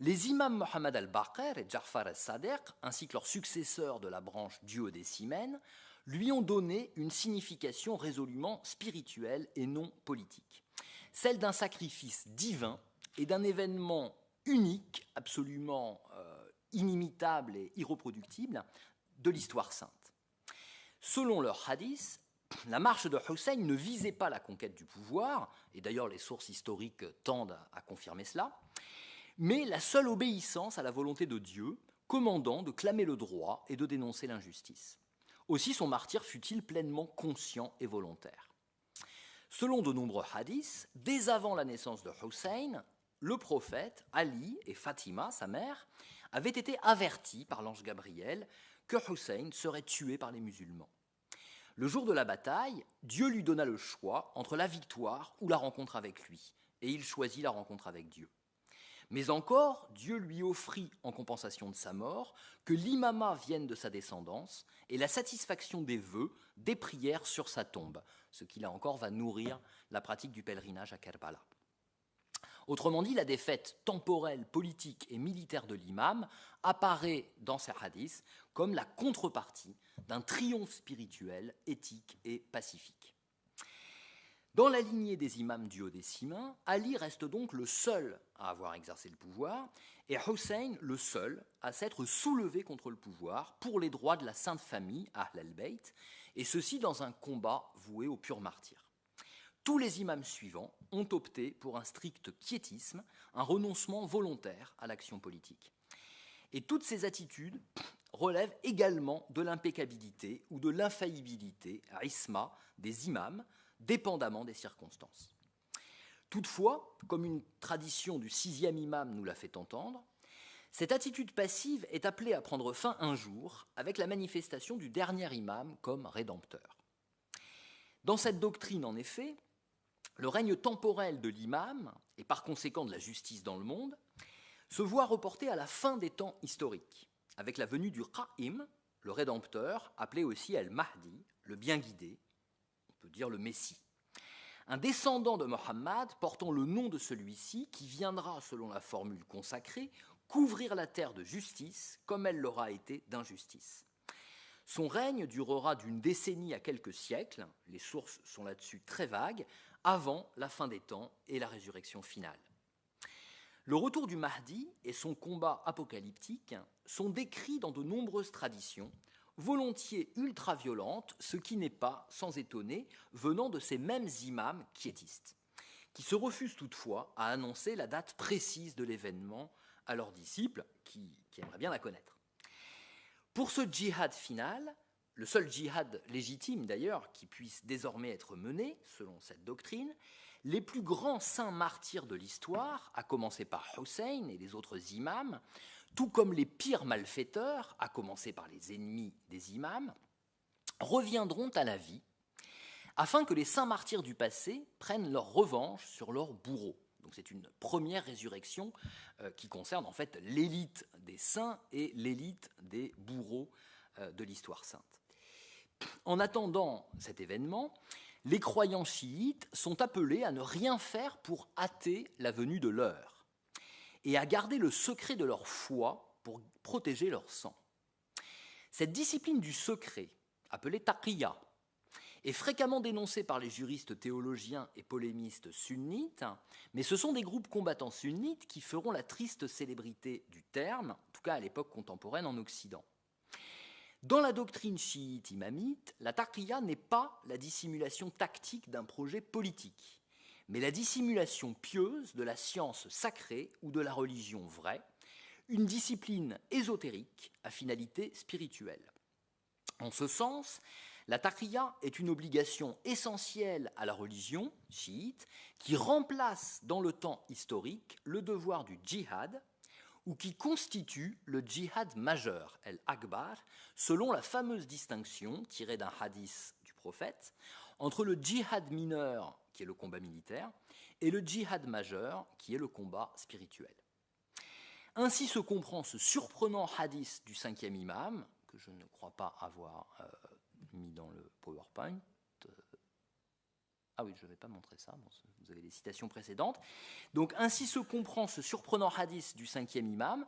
les imams Mohammed al-Baqir et Ja'far al-Sadiq, ainsi que leurs successeurs de la branche duodécimaine, lui ont donné une signification résolument spirituelle et non politique, celle d'un sacrifice divin et d'un événement unique, absolument inimitable et irreproductible de l'histoire sainte. Selon leur hadith, la marche de Hussein ne visait pas la conquête du pouvoir, et d'ailleurs les sources historiques tendent à confirmer cela, mais la seule obéissance à la volonté de Dieu, commandant de clamer le droit et de dénoncer l'injustice. Aussi son martyre fut-il pleinement conscient et volontaire. Selon de nombreux hadiths, dès avant la naissance de Hussein, le prophète, Ali et Fatima, sa mère, avaient été avertis par l'ange Gabriel que Hussein serait tué par les musulmans. Le jour de la bataille, Dieu lui donna le choix entre la victoire ou la rencontre avec lui, et il choisit la rencontre avec Dieu. Mais encore, Dieu lui offrit, en compensation de sa mort, que l'imama vienne de sa descendance et la satisfaction des vœux, des prières sur sa tombe, ce qui là encore va nourrir la pratique du pèlerinage à Kerbala. Autrement dit, la défaite temporelle, politique et militaire de l'imam apparaît dans ces hadiths comme la contrepartie d'un triomphe spirituel, éthique et pacifique. Dans la lignée des imams duodécimains, Ali reste donc le seul à avoir exercé le pouvoir et Hussein le seul à s'être soulevé contre le pouvoir pour les droits de la Sainte Famille, Ahl al-Bayt, et ceci dans un combat voué au pur martyre. Tous les imams suivants ont opté pour un strict quiétisme, un renoncement volontaire à l'action politique. Et toutes ces attitudes relèvent également de l'impeccabilité ou de l'infaillibilité, isma, des imams, dépendamment des circonstances. Toutefois, comme une tradition du 6e imam nous l'a fait entendre, cette attitude passive est appelée à prendre fin un jour avec la manifestation du dernier imam comme rédempteur. Dans cette doctrine, en effet, le règne temporel de l'imam, et par conséquent de la justice dans le monde, se voit reporté à la fin des temps historiques, avec la venue du Qa'im, le rédempteur, appelé aussi El-Mahdi, le bien guidé, on peut dire le Messie. Un descendant de Mohammed portant le nom de celui-ci qui viendra, selon la formule consacrée, couvrir la terre de justice comme elle l'aura été d'injustice. Son règne durera d'une décennie à quelques siècles, les sources sont là-dessus très vagues, avant la fin des temps et la résurrection finale. Le retour du Mahdi et son combat apocalyptique sont décrits dans de nombreuses traditions, volontiers ultra-violentes, ce qui n'est pas, sans étonner, venant de ces mêmes imams quiétistes, qui se refusent toutefois à annoncer la date précise de l'événement à leurs disciples, qui aimeraient bien la connaître. Pour ce djihad final, le seul djihad légitime d'ailleurs qui puisse désormais être mené, selon cette doctrine, les plus grands saints martyrs de l'histoire, à commencer par Hussein et les autres imams, tout comme les pires malfaiteurs, à commencer par les ennemis des imams, reviendront à la vie, afin que les saints martyrs du passé prennent leur revanche sur leurs bourreaux. Donc c'est une première résurrection qui concerne en fait l'élite des saints et l'élite des bourreaux de l'histoire sainte. En attendant cet événement, les croyants chiites sont appelés à ne rien faire pour hâter la venue de l'heure et à garder le secret de leur foi pour protéger leur sang. Cette discipline du secret, appelée taqiyya, est fréquemment dénoncée par les juristes théologiens et polémistes sunnites, mais ce sont des groupes combattants sunnites qui feront la triste célébrité du terme, en tout cas à l'époque contemporaine en Occident. Dans la doctrine chiite imamite, la taqiyya n'est pas la dissimulation tactique d'un projet politique, mais la dissimulation pieuse de la science sacrée ou de la religion vraie, une discipline ésotérique à finalité spirituelle. En ce sens, la taqiyya est une obligation essentielle à la religion chiite qui remplace dans le temps historique le devoir du djihad ou qui constitue le djihad majeur, el-akbar, selon la fameuse distinction tirée d'un hadith du prophète entre le djihad mineur, qui est le combat militaire, et le djihad majeur, qui est le combat spirituel. Ainsi se comprend ce surprenant hadith du 5e imam, que je ne crois pas avoir mis dans le PowerPoint. Ah oui, je ne vais pas montrer ça, bon, vous avez les citations précédentes. Donc ainsi se comprend ce surprenant hadith du 5e imam.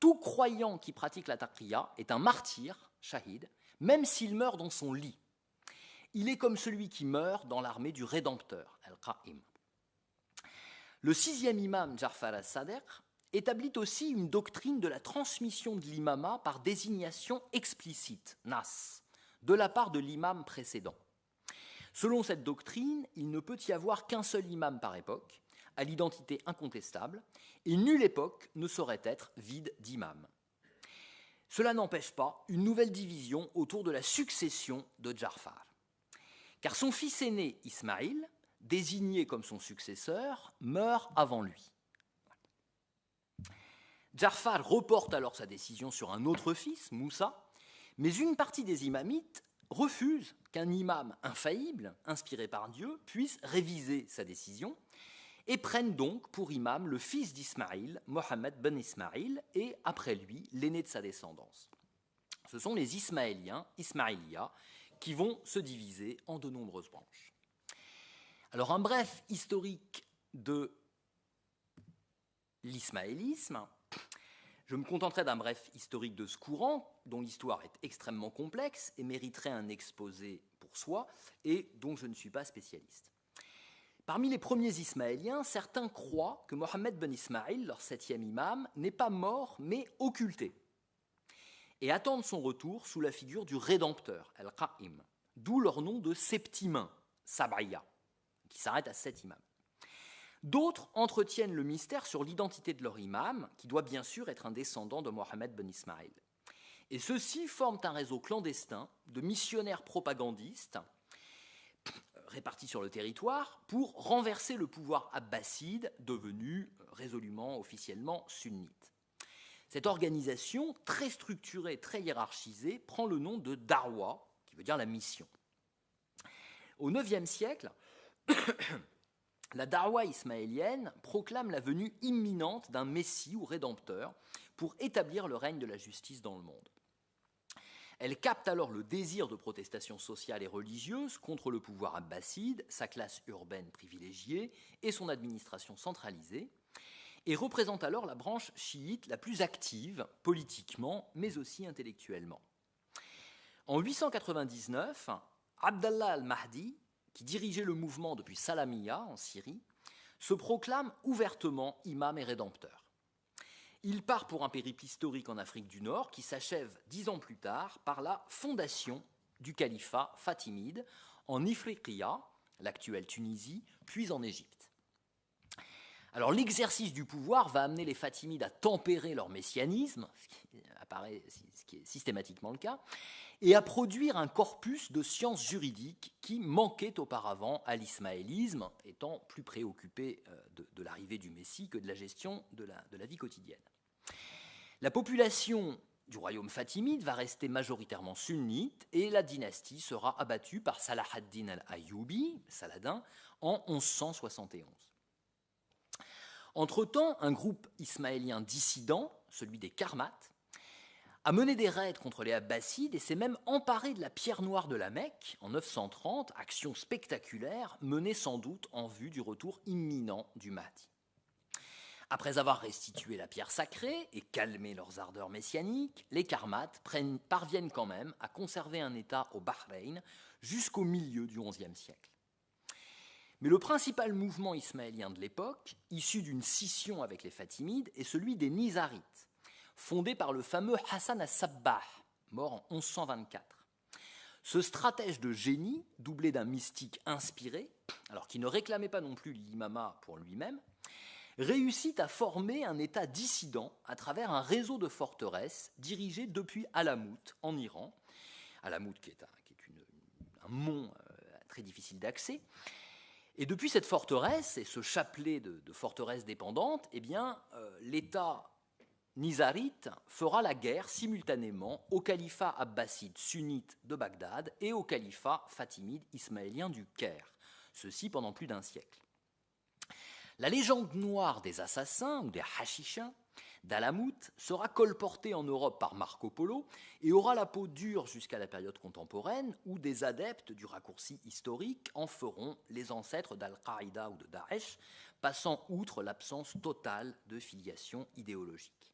Tout croyant qui pratique la taqiyya est un martyr, shahid, même s'il meurt dans son lit. Il est comme celui qui meurt dans l'armée du Rédempteur, al-Qa'im. Le 6e imam, Ja'far as-Sadiq, établit aussi une doctrine de la transmission de l'imama par désignation explicite, nas, de la part de l'imam précédent. Selon cette doctrine, il ne peut y avoir qu'un seul imam par époque, à l'identité incontestable, et nulle époque ne saurait être vide d'imam. Cela n'empêche pas une nouvelle division autour de la succession de Ja'far. Car son fils aîné, Ismaïl, désigné comme son successeur, meurt avant lui. Ja'far reporte alors sa décision sur un autre fils, Moussa, mais une partie des imamites refuse qu'un imam infaillible, inspiré par Dieu, puisse réviser sa décision et prennent donc pour imam le fils d'Ismaïl, Mohammed ben Ismaïl, et après lui, l'aîné de sa descendance. Ce sont les Ismaéliens, Ismaïlia, qui vont se diviser en de nombreuses branches. Alors un bref historique de l'ismaélisme. Je me contenterai d'un bref historique de ce courant, dont l'histoire est extrêmement complexe et mériterait un exposé pour soi, et dont je ne suis pas spécialiste. Parmi les premiers Ismaéliens, certains croient que Mohammed ben Ismaïl, leur 7e imam, n'est pas mort, mais occulté, et attendent son retour sous la figure du Rédempteur, al-Qa'im, d'où leur nom de septimain, Sab'iyya, qui s'arrête à 7 imams. D'autres entretiennent le mystère sur l'identité de leur imam, qui doit bien sûr être un descendant de Mohammed ben Ismaïl. Et ceux-ci forment un réseau clandestin de missionnaires propagandistes répartis sur le territoire pour renverser le pouvoir abbasside devenu résolument, officiellement sunnite. Cette organisation, très structurée, très hiérarchisée, prend le nom de Darwa, qui veut dire la mission. Au IXe siècle, la Darwa ismaélienne proclame la venue imminente d'un messie ou rédempteur pour établir le règne de la justice dans le monde. Elle capte alors le désir de protestation sociale et religieuse contre le pouvoir abbasside, sa classe urbaine privilégiée et son administration centralisée, et représente alors la branche chiite la plus active politiquement, mais aussi intellectuellement. En 899, Abdallah al-Mahdi, qui dirigeait le mouvement depuis Salamiya en Syrie, se proclame ouvertement imam et rédempteur. Il part pour un périple historique en Afrique du Nord qui s'achève 10 ans plus tard par la fondation du califat fatimide en Ifriqiya, l'actuelle Tunisie, puis en Égypte. Alors l'exercice du pouvoir va amener les Fatimides à tempérer leur messianisme, ce qui est systématiquement le cas, et à produire un corpus de sciences juridiques qui manquait auparavant à l'ismaélisme, étant plus préoccupé de l'arrivée du Messie que de la gestion de la vie quotidienne. La population du royaume fatimide va rester majoritairement sunnite et la dynastie sera abattue par Salah ad-Din al-Ayyubi, Saladin, en 1171. Entre-temps, un groupe ismaélien dissident, celui des Karmates, a mené des raids contre les Abbassides et s'est même emparé de la pierre noire de la Mecque en 930, action spectaculaire menée sans doute en vue du retour imminent du Mahdi. Après avoir restitué la pierre sacrée et calmé leurs ardeurs messianiques, les Karmates parviennent quand même à conserver un État au Bahreïn jusqu'au milieu du XIe siècle. Mais le principal mouvement ismaélien de l'époque, issu d'une scission avec les Fatimides, est celui des Nizarites, fondé par le fameux Hassan as-Sabbah, mort en 1124. Ce stratège de génie, doublé d'un mystique inspiré, alors qui ne réclamait pas non plus l'imama pour lui-même, réussit à former un État dissident à travers un réseau de forteresses dirigé depuis Alamut, en Iran. Alamut qui est un mont très difficile d'accès. Et depuis cette forteresse et ce chapelet de forteresses dépendantes, eh bien, l'État nizarite fera la guerre simultanément au califat abbasside sunnite de Bagdad et au califat fatimide ismaélien du Caire, ceci pendant plus d'un siècle. La légende noire des assassins ou des hashichins d'Alamut sera colportée en Europe par Marco Polo et aura la peau dure jusqu'à la période contemporaine où des adeptes du raccourci historique en feront les ancêtres d'Al-Qaïda ou de Daesh, passant outre l'absence totale de filiation idéologique.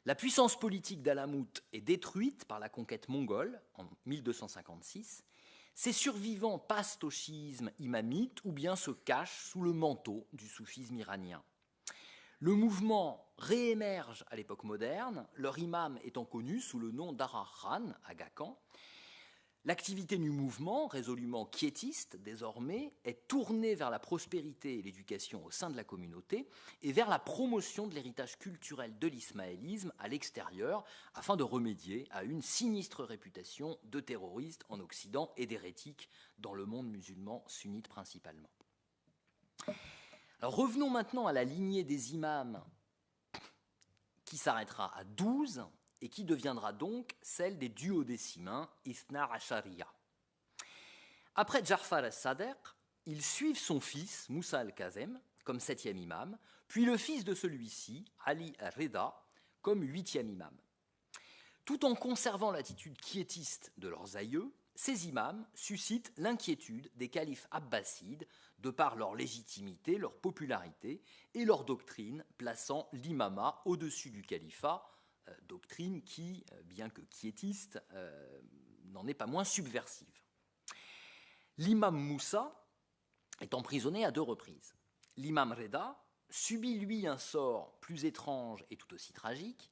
La puissance politique d'Alamut est détruite par la conquête mongole en 1256. Ces survivants passent au chiisme imamite ou bien se cachent sous le manteau du soufisme iranien. Le mouvement réémerge à l'époque moderne, leur imam étant connu sous le nom d'Ara Khan, Aga Khan. L'activité du mouvement, résolument quiétiste désormais, est tournée vers la prospérité et l'éducation au sein de la communauté et vers la promotion de l'héritage culturel de l'ismaélisme à l'extérieur afin de remédier à une sinistre réputation de terroristes en Occident et d'hérétiques dans le monde musulman sunnite principalement. Alors revenons maintenant à la lignée des imams qui s'arrêtera à 12 et qui deviendra donc celle des duodécimains Ithna Ashariya. Après Ja'far as-Sadiq, ils suivent son fils Moussa al-Kazem comme 7e imam, puis le fils de celui-ci, Ali al-Rida, comme 8e imam. Tout en conservant l'attitude quiétiste de leurs aïeux, ces imams suscitent l'inquiétude des califes abbassides de par leur légitimité, leur popularité et leur doctrine plaçant l'imama au-dessus du califat, doctrine qui, bien que quiétiste, n'en est pas moins subversive. L'imam Moussa est emprisonné à 2 reprises. L'imam Reda subit, lui, un sort plus étrange et tout aussi tragique.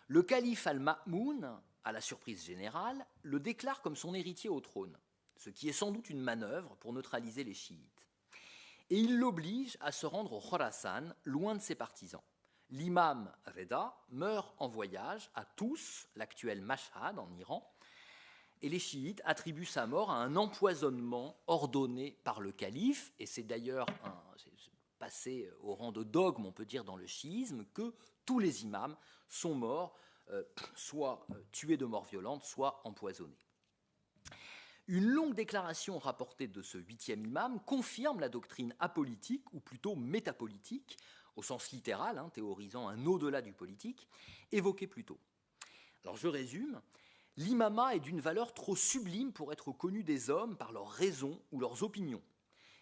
Le calife al-Ma'moun, à la surprise générale, le déclare comme son héritier au trône, ce qui est sans doute une manœuvre pour neutraliser les chiites. et il l'oblige à se rendre au Khorasan, loin de ses partisans. L'imam Reda meurt en voyage à Tous, l'actuel Mashhad en Iran, et les chiites attribuent sa mort à un empoisonnement ordonné par le calife, et c'est d'ailleurs passé au rang de dogme, on peut dire, dans le chiisme, que tous les imams sont morts, soit tués de mort violente, soit empoisonnés. Une longue déclaration rapportée de ce 8e imam confirme la doctrine apolitique, ou plutôt métapolitique, au sens littéral, théorisant un au-delà du politique, évoqué plus tôt. Alors je résume, l'imama est d'une valeur trop sublime pour être connu des hommes par leurs raisons ou leurs opinions.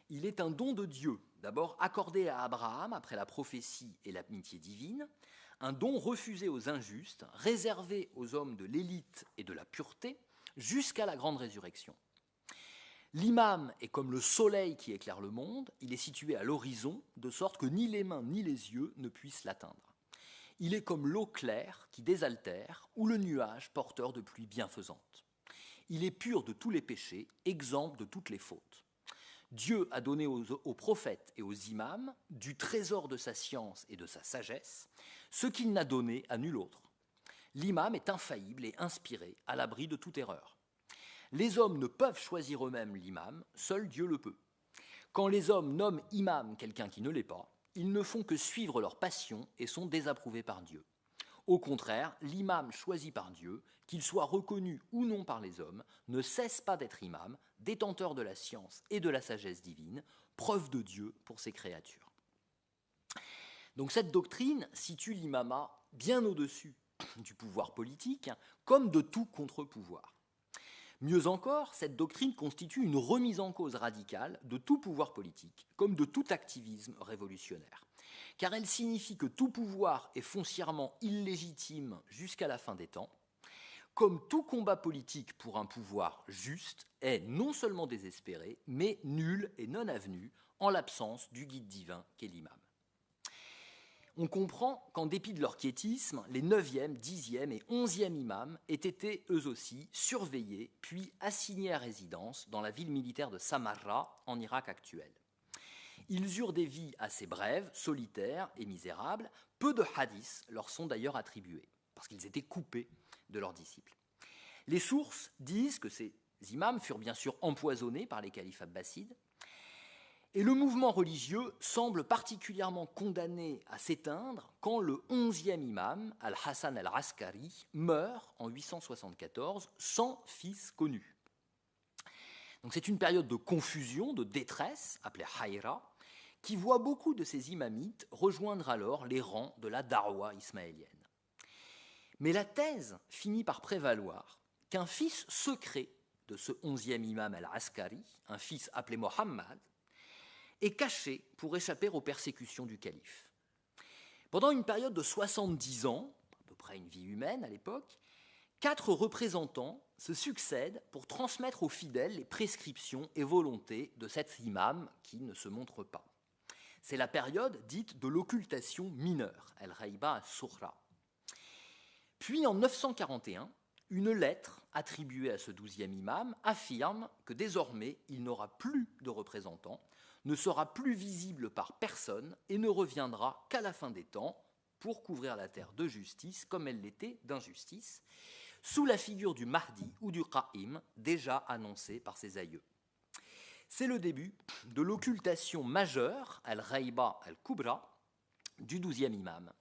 Il est un don de Dieu, d'abord accordé à Abraham après la prophétie et l'amitié divine, un don refusé aux injustes, réservé aux hommes de l'élite et de la pureté, jusqu'à la grande résurrection. L'imam est comme le soleil qui éclaire le monde, il est situé à l'horizon, de sorte que ni les mains ni les yeux ne puissent l'atteindre. Il est comme l'eau claire qui désaltère, ou le nuage porteur de pluie bienfaisante. Il est pur de tous les péchés, exempt de toutes les fautes. Dieu a donné aux prophètes et aux imams du trésor de sa science et de sa sagesse, ce qu'il n'a donné à nul autre. L'imam est infaillible et inspiré, à l'abri de toute erreur. Les hommes ne peuvent choisir eux-mêmes l'imam, seul Dieu le peut. Quand les hommes nomment imam quelqu'un qui ne l'est pas, ils ne font que suivre leur passion et sont désapprouvés par Dieu. Au contraire, l'imam choisi par Dieu, qu'il soit reconnu ou non par les hommes, ne cesse pas d'être imam, détenteur de la science et de la sagesse divine, preuve de Dieu pour ses créatures. Donc cette doctrine situe l'imama bien au-dessus du pouvoir politique, comme de tout contre-pouvoir. Mieux encore, cette doctrine constitue une remise en cause radicale de tout pouvoir politique, comme de tout activisme révolutionnaire. Car elle signifie que tout pouvoir est foncièrement illégitime jusqu'à la fin des temps, comme tout combat politique pour un pouvoir juste est non seulement désespéré, mais nul et non avenu en l'absence du guide divin qu'est l'imam. On comprend qu'en dépit de leur quiétisme, les 9e, 10e et 11e imams aient été eux aussi surveillés puis assignés à résidence dans la ville militaire de Samarra en Irak actuel. Ils eurent des vies assez brèves, solitaires et misérables. Peu de hadiths leur sont d'ailleurs attribués, parce qu'ils étaient coupés de leurs disciples. Les sources disent que ces imams furent bien sûr empoisonnés par les califes abbassides, et le mouvement religieux semble particulièrement condamné à s'éteindre quand le 11e imam, Al-Hassan al-Askari, meurt en 874 sans fils connu. Donc c'est une période de confusion, de détresse, appelée Hayra, qui voit beaucoup de ces imamites rejoindre alors les rangs de la Darwa ismaélienne. Mais la thèse finit par prévaloir qu'un fils secret de ce 11e imam al-Askari, un fils appelé Mohammed, est caché pour échapper aux persécutions du calife. Pendant une période de 70 ans, à peu près une vie humaine à l'époque, 4 représentants se succèdent pour transmettre aux fidèles les prescriptions et volontés de cet imam qui ne se montre pas. C'est la période dite de l'occultation mineure, al-Ghaiba as-Sughra. Puis en 941, une lettre attribuée à ce 12e imam affirme que désormais il n'aura plus de représentants, ne sera plus visible par personne et ne reviendra qu'à la fin des temps pour couvrir la terre de justice comme elle l'était d'injustice, sous la figure du Mahdi ou du Qa'im déjà annoncé par ses aïeux. C'est le début de l'occultation majeure, al-Ghaiba al-Kubra, du 12e imam.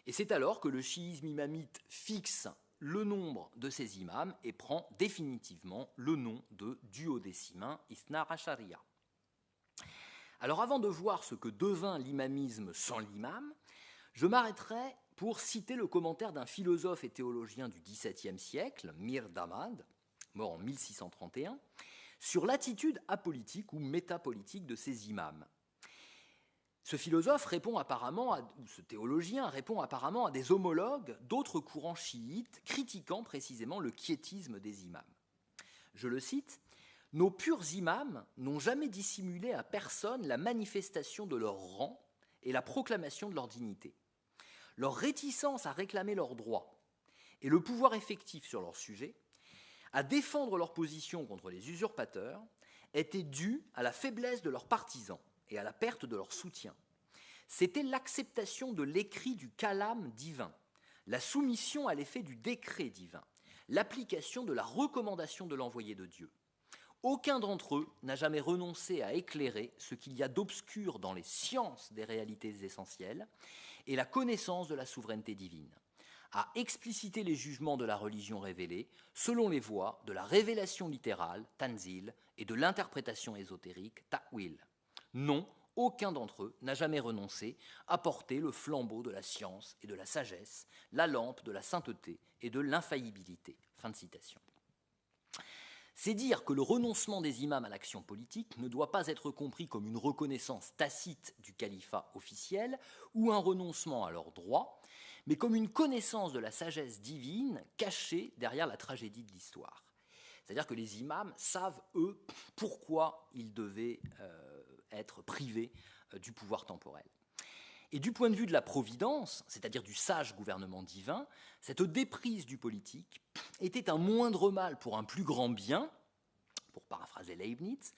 Et c'est alors que le chiisme imamite fixe le nombre de ses imams et prend définitivement le nom de duodécimain Ithna Ashariya. Alors avant de voir ce que devint l'imamisme sans l'imam, je m'arrêterai pour citer le commentaire d'un philosophe et théologien du XVIIe siècle, Mir Damad, mort en 1631, sur l'attitude apolitique ou métapolitique de ces imams. Ce philosophe répond apparemment, ou ce théologien répond apparemment à des homologues d'autres courants chiites critiquant précisément le quiétisme des imams. Je le cite, « Nos purs imams n'ont jamais dissimulé à personne la manifestation de leur rang et la proclamation de leur dignité. Leur réticence à réclamer leurs droits et le pouvoir effectif sur leur sujet, à défendre leur position contre les usurpateurs, était due à la faiblesse de leurs partisans et à la perte de leur soutien. C'était l'acceptation de l'écrit du kalam divin, la soumission à l'effet du décret divin, l'application de la recommandation de l'envoyé de Dieu. Aucun d'entre eux n'a jamais renoncé à éclairer ce qu'il y a d'obscur dans les sciences des réalités essentielles et la connaissance de la souveraineté divine, à expliciter les jugements de la religion révélée selon les voies de la révélation littérale, tanzil, et de l'interprétation ésotérique, ta'wil. Non, aucun d'entre eux n'a jamais renoncé à porter le flambeau de la science et de la sagesse, la lampe de la sainteté et de l'infaillibilité. Fin de citation. C'est dire que le renoncement des imams à l'action politique ne doit pas être compris comme une reconnaissance tacite du califat officiel ou un renoncement à leurs droits, mais comme une connaissance de la sagesse divine cachée derrière la tragédie de l'histoire. C'est-à-dire que les imams savent, eux, pourquoi ils devaient être privés du pouvoir temporel. Et du point de vue de la providence, c'est-à-dire du sage gouvernement divin, cette déprise du politique était un moindre mal pour un plus grand bien, pour paraphraser Leibniz,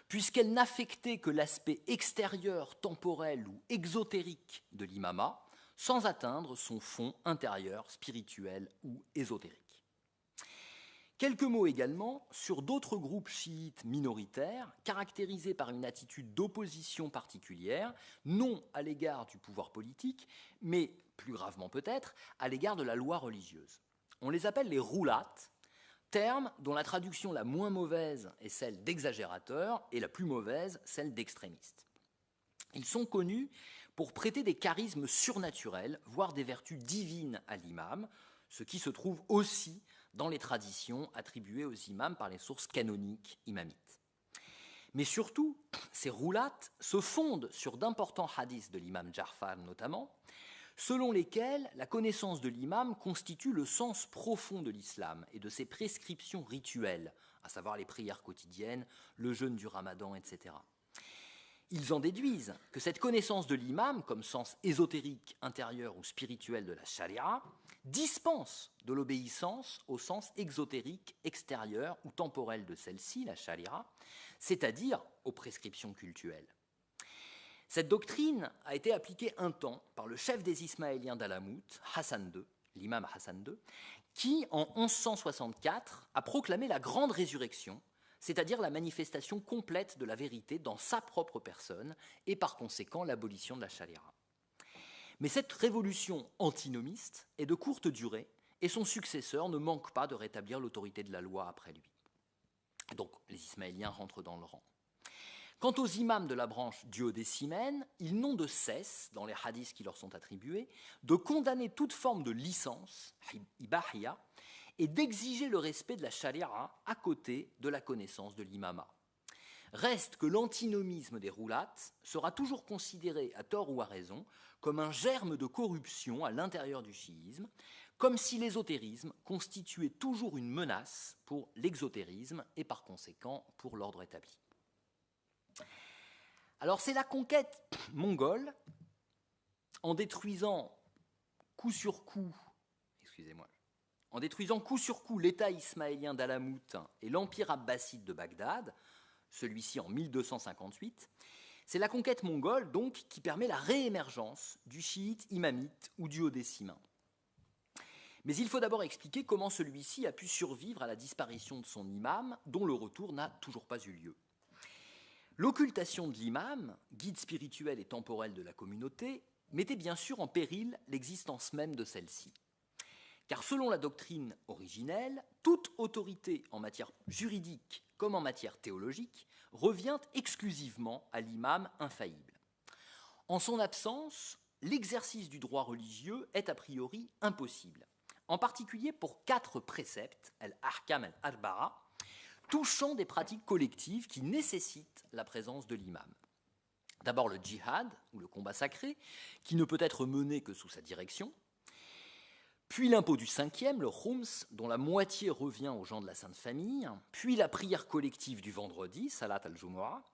puisqu'elle n'affectait que l'aspect extérieur, temporel ou exotérique de l'imama, sans atteindre son fond intérieur, spirituel ou ésotérique. Quelques mots également sur d'autres groupes chiites minoritaires caractérisés par une attitude d'opposition particulière, non à l'égard du pouvoir politique, mais plus gravement peut-être, à l'égard de la loi religieuse. On les appelle les roulates, terme dont la traduction la moins mauvaise est celle d'exagérateur et la plus mauvaise celle d'extrémiste. Ils sont connus pour prêter des charismes surnaturels, voire des vertus divines à l'imam, ce qui se trouve aussi dans les traditions attribuées aux imams par les sources canoniques imamites. Mais surtout, ces roulates se fondent sur d'importants hadiths de l'imam Ja'far notamment, selon lesquels la connaissance de l'imam constitue le sens profond de l'islam et de ses prescriptions rituelles, à savoir les prières quotidiennes, le jeûne du ramadan, etc. Ils en déduisent que cette connaissance de l'imam, comme sens ésotérique, intérieur ou spirituel de la charia, dispense de l'obéissance au sens exotérique, extérieur ou temporel de celle-ci, la charia, c'est-à-dire aux prescriptions cultuelles. Cette doctrine a été appliquée un temps par le chef des Ismaéliens d'Alamout, Hassan II, l'imam Hassan II, qui, en 1164, a proclamé la grande résurrection, c'est-à-dire la manifestation complète de la vérité dans sa propre personne et par conséquent l'abolition de la charia. Mais cette révolution antinomiste est de courte durée et son successeur ne manque pas de rétablir l'autorité de la loi après lui. Donc les Ismaéliens rentrent dans le rang. Quant aux imams de la branche duodécimène, ils n'ont de cesse, dans les hadiths qui leur sont attribués, de condamner toute forme de licence, ibahia, et d'exiger le respect de la charia à côté de la connaissance de l'imama. Reste que l'antinomisme des roulates sera toujours considéré, à tort ou à raison, comme un germe de corruption à l'intérieur du chiisme, comme si l'ésotérisme constituait toujours une menace pour l'exotérisme et par conséquent pour l'ordre établi. Alors c'est la conquête mongole, en détruisant coup sur coup l'État ismaélien d'Alamout et l'Empire abbasside de Bagdad, celui-ci en 1258, c'est la conquête mongole donc qui permet la réémergence du chiite imamite ou duodécimain. Mais il faut d'abord expliquer comment celui-ci a pu survivre à la disparition de son imam, dont le retour n'a toujours pas eu lieu. L'occultation de l'imam, guide spirituel et temporel de la communauté, mettait bien sûr en péril l'existence même de celle-ci. Car selon la doctrine originelle, toute autorité en matière juridique comme en matière théologique revient exclusivement à l'imam infaillible. En son absence, l'exercice du droit religieux est a priori impossible, en particulier pour 4 préceptes, al-ahkam al-arba'a, touchant des pratiques collectives qui nécessitent la présence de l'imam. D'abord le djihad, ou le combat sacré, qui ne peut être mené que sous sa direction, puis l'impôt du 5e, le khums, dont la moitié revient aux gens de la Sainte Famille, puis la prière collective du vendredi, salat al-jumu'ah,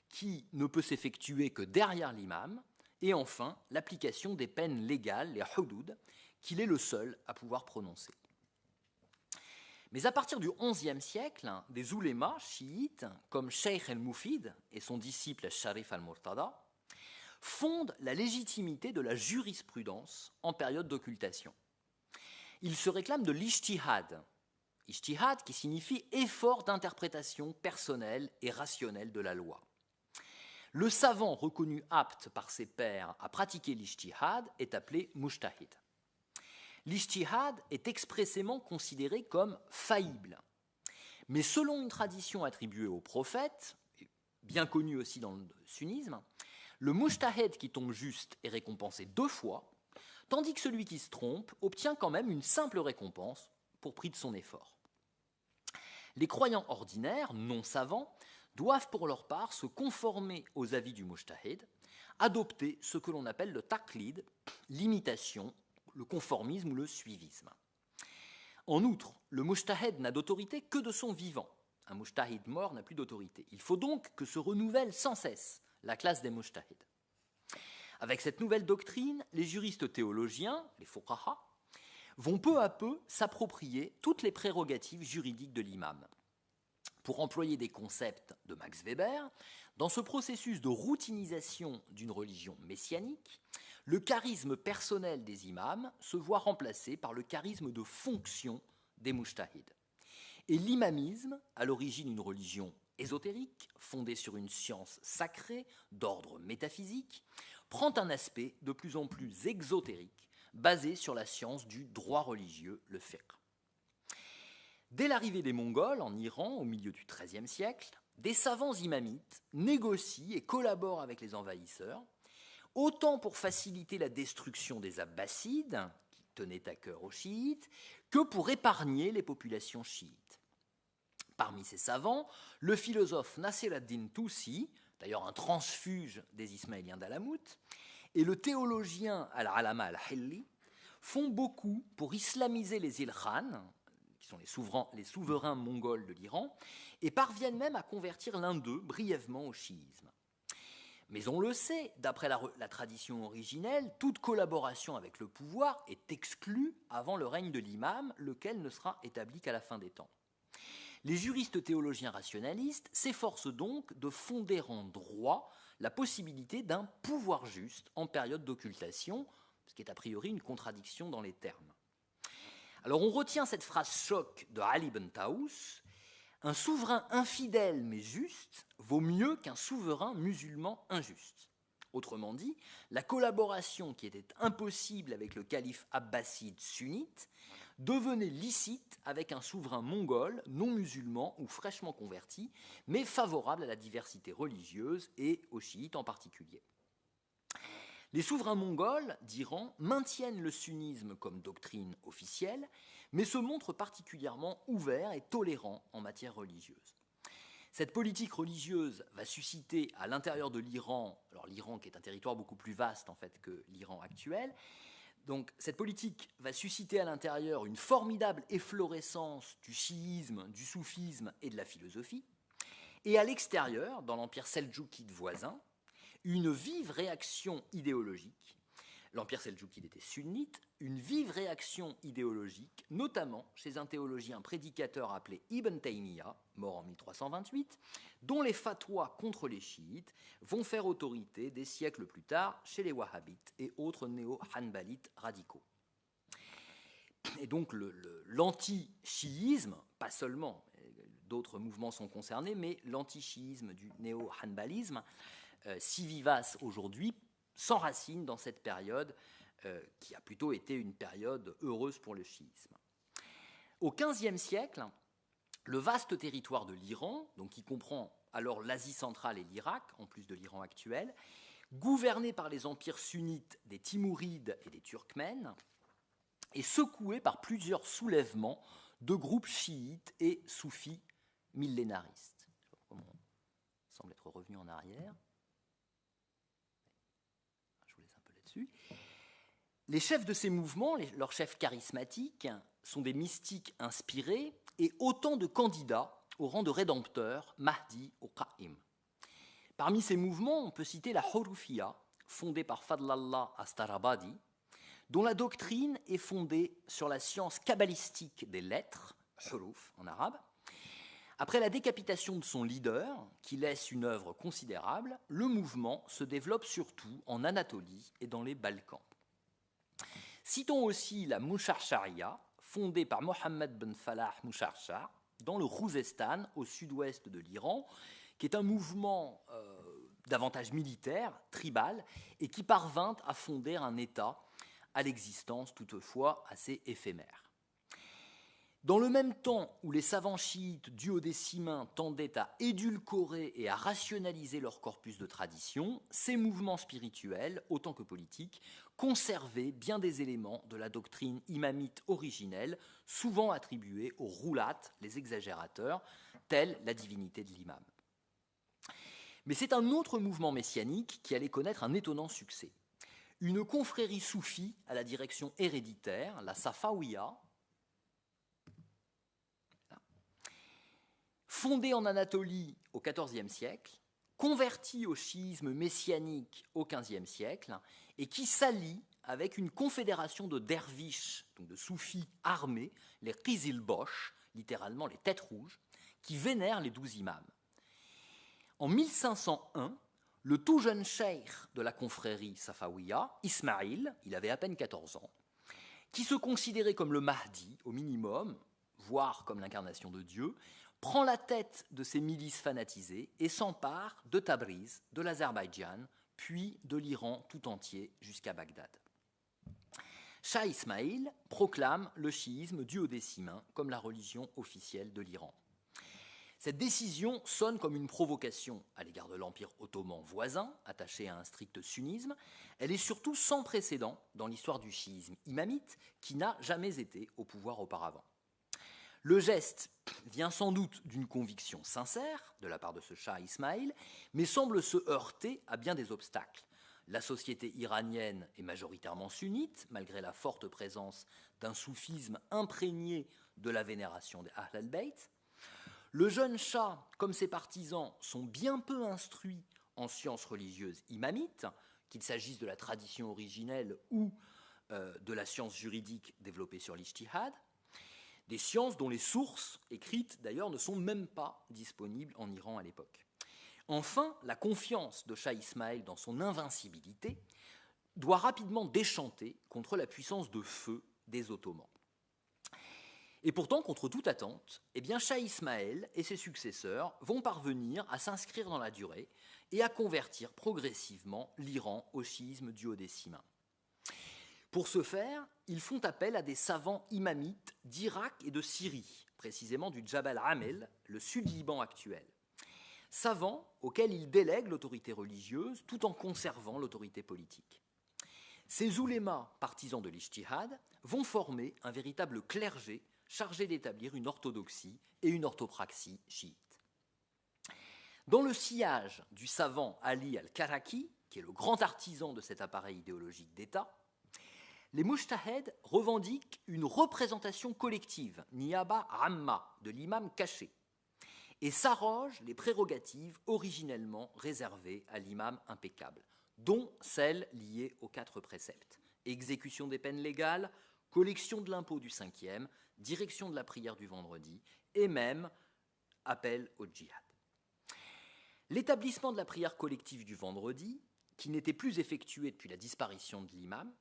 qui ne peut s'effectuer que derrière l'imam, et enfin l'application des peines légales, les hudud, qu'il est le seul à pouvoir prononcer. Mais à partir du XIe siècle, des oulémas chiites, comme Sheikh el-Moufid et son disciple Sharif al-Murtada, fondent la légitimité de la jurisprudence en période d'occultation. Ils se réclament de l'ijtihad, ijtihad qui signifie effort d'interprétation personnelle et rationnelle de la loi. Le savant reconnu apte par ses pairs à pratiquer l'ijtihad est appelé mujtahid. L'ijtihad est expressément considéré comme faillible. Mais selon une tradition attribuée aux prophètes, bien connue aussi dans le sunnisme, le mujtahid qui tombe juste est récompensé 2 fois, tandis que celui qui se trompe obtient quand même une simple récompense pour prix de son effort. Les croyants ordinaires, non savants, doivent pour leur part se conformer aux avis du mujtahid, adopter ce que l'on appelle le taqlid, l'imitation, le conformisme ou le suivisme. En outre, le mujtahid n'a d'autorité que de son vivant. Un mujtahid mort n'a plus d'autorité. Il faut donc que se renouvelle sans cesse la classe des mujtahids. Avec cette nouvelle doctrine, les juristes théologiens, les fuqaha, vont peu à peu s'approprier toutes les prérogatives juridiques de l'imam. Pour employer des concepts de Max Weber, dans ce processus de routinisation d'une religion messianique, le charisme personnel des imams se voit remplacé par le charisme de fonction des mujtahids. Et l'imamisme, à l'origine une religion ésotérique, fondée sur une science sacrée d'ordre métaphysique, prend un aspect de plus en plus exotérique, basé sur la science du droit religieux, le fiqh. Dès l'arrivée des Mongols en Iran au milieu du XIIIe siècle, des savants imamites négocient et collaborent avec les envahisseurs, autant pour faciliter la destruction des Abbassides, qui tenaient à cœur aux chiites, que pour épargner les populations chiites. Parmi ces savants, le philosophe Nasir ad-Din Tusi, d'ailleurs un transfuge des Ismaéliens d'Alamout, et le théologien Al-Alama al-Hilli font beaucoup pour islamiser les Ilkhan, qui sont les souverains mongols de l'Iran, et parviennent même à convertir l'un d'eux brièvement au chiisme. Mais on le sait, d'après la tradition originelle, toute collaboration avec le pouvoir est exclue avant le règne de l'imam, lequel ne sera établi qu'à la fin des temps. Les juristes théologiens rationalistes s'efforcent donc de fonder en droit la possibilité d'un pouvoir juste en période d'occultation, ce qui est a priori une contradiction dans les termes. Alors on retient cette phrase choc de Ali ibn Taous: « Un souverain infidèle mais juste vaut mieux qu'un souverain musulman injuste ». Autrement dit, la collaboration qui était impossible avec le calife abbasside sunnite devenait licite avec un souverain mongol non musulman ou fraîchement converti, mais favorable à la diversité religieuse et aux chiites en particulier. Les souverains mongols d'Iran maintiennent le sunnisme comme doctrine officielle, mais se montrent particulièrement ouverts et tolérants en matière religieuse. Cette politique religieuse va susciter à l'intérieur de l'Iran, alors l'Iran qui est un territoire beaucoup plus vaste en fait que l'Iran actuel, donc cette politique va susciter à l'intérieur une formidable efflorescence du chiisme, du soufisme et de la philosophie, et à l'extérieur, dans l'empire seldjoukide voisin, une vive réaction idéologique. L'empire seldjoukide était sunnite, une vive réaction idéologique, notamment chez un théologien prédicateur appelé Ibn Taymiyyah, mort en 1328, dont les fatwas contre les chiites vont faire autorité des siècles plus tard chez les wahhabites et autres néo-hanbalites radicaux. Et donc l'anti-chiisme, pas seulement, d'autres mouvements sont concernés, mais l'anti-chiisme du néo-hanbalisme, si vivace aujourd'hui, s'enracine dans cette période qui a plutôt été une période heureuse pour le chiisme. Au XVe siècle, le vaste territoire de l'Iran, donc qui comprend alors l'Asie centrale et l'Irak, en plus de l'Iran actuel, gouverné par les empires sunnites des Timourides et des Turkmènes, est secoué par plusieurs soulèvements de groupes chiites et soufis millénaristes. Je sais pas comment on semble être revenu en arrière. Les chefs de ces mouvements, leurs chefs charismatiques, sont des mystiques inspirés et autant de candidats au rang de rédempteurs, Mahdi ou Qa'im. Parmi ces mouvements, on peut citer la Hurufiyya, fondée par Fadlallah Astarabadi, dont la doctrine est fondée sur la science kabbalistique des lettres, huruf en arabe. Après la décapitation de son leader, qui laisse une œuvre considérable, le mouvement se développe surtout en Anatolie et dans les Balkans. Citons aussi la Musharshariya, fondée par Mohammed ben Falah Musharshar, dans le Khouzestan, au sud-ouest de l'Iran, qui est un mouvement davantage militaire, tribal, et qui parvint à fonder un État à l'existence toutefois assez éphémère. Dans le même temps où les savants chiites duodécimains tendaient à édulcorer et à rationaliser leur corpus de tradition, ces mouvements spirituels, autant que politiques, conservaient bien des éléments de la doctrine imamite originelle, souvent attribués aux roulates, les exagérateurs, telle la divinité de l'imam. Mais c'est un autre mouvement messianique qui allait connaître un étonnant succès. Une confrérie soufie à la direction héréditaire, la Safawiya, fondée en Anatolie au XIVe siècle, convertie au chiisme messianique au XVe siècle, et qui s'allie avec une confédération de derviches, donc de soufis armés, les Qizilbosh, littéralement les têtes rouges, qui vénèrent les 12 imams. En 1501, le tout jeune cheikh de la confrérie Safawiya, Ismaïl, il avait à peine 14 ans, qui se considérait comme le Mahdi au minimum, voire comme l'incarnation de Dieu, prend la tête de ces milices fanatisées et s'empare de Tabriz, de l'Azerbaïdjan, puis de l'Iran tout entier jusqu'à Bagdad. Shah Ismaïl proclame le chiisme duodécimain comme la religion officielle de l'Iran. Cette décision sonne comme une provocation à l'égard de l'Empire ottoman voisin, attaché à un strict sunnisme. Elle est surtout sans précédent dans l'histoire du chiisme imamite, qui n'a jamais été au pouvoir auparavant. Le geste vient sans doute d'une conviction sincère de la part de ce Shah Ismaïl, mais semble se heurter à bien des obstacles. La société iranienne est majoritairement sunnite, malgré la forte présence d'un soufisme imprégné de la vénération des Ahl al-Bayt. Le jeune Shah, comme ses partisans, sont bien peu instruits en sciences religieuses imamites, qu'il s'agisse de la tradition originelle ou de la science juridique développée sur l'ijtihad, des sciences dont les sources écrites d'ailleurs ne sont même pas disponibles en Iran à l'époque. Enfin, la confiance de Shah Ismaïl dans son invincibilité doit rapidement déchanter contre la puissance de feu des Ottomans. Et pourtant, contre toute attente, Shah Ismaïl et ses successeurs vont parvenir à s'inscrire dans la durée et à convertir progressivement l'Iran au chiisme duodécimain. Pour ce faire, ils font appel à des savants imamites d'Irak et de Syrie, précisément du Jabal Amel, le sud-Liban actuel. Savants auxquels ils délèguent l'autorité religieuse tout en conservant l'autorité politique. Ces oulémas, partisans de l'ijtihad, vont former un véritable clergé chargé d'établir une orthodoxie et une orthopraxie chiite. Dans le sillage du savant Ali al-Karaki, qui est le grand artisan de cet appareil idéologique d'État, les mujtahed revendiquent une représentation collective, niyaba amma, de l'imam caché, et s'arrogent les prérogatives originellement réservées à l'imam impeccable, dont celles liées aux 4 préceptes: exécution des peines légales, collection de l'impôt du 5e, direction de la prière du vendredi, et même appel au djihad. L'établissement de la prière collective du vendredi, qui n'était plus effectuée depuis la disparition de l'imam,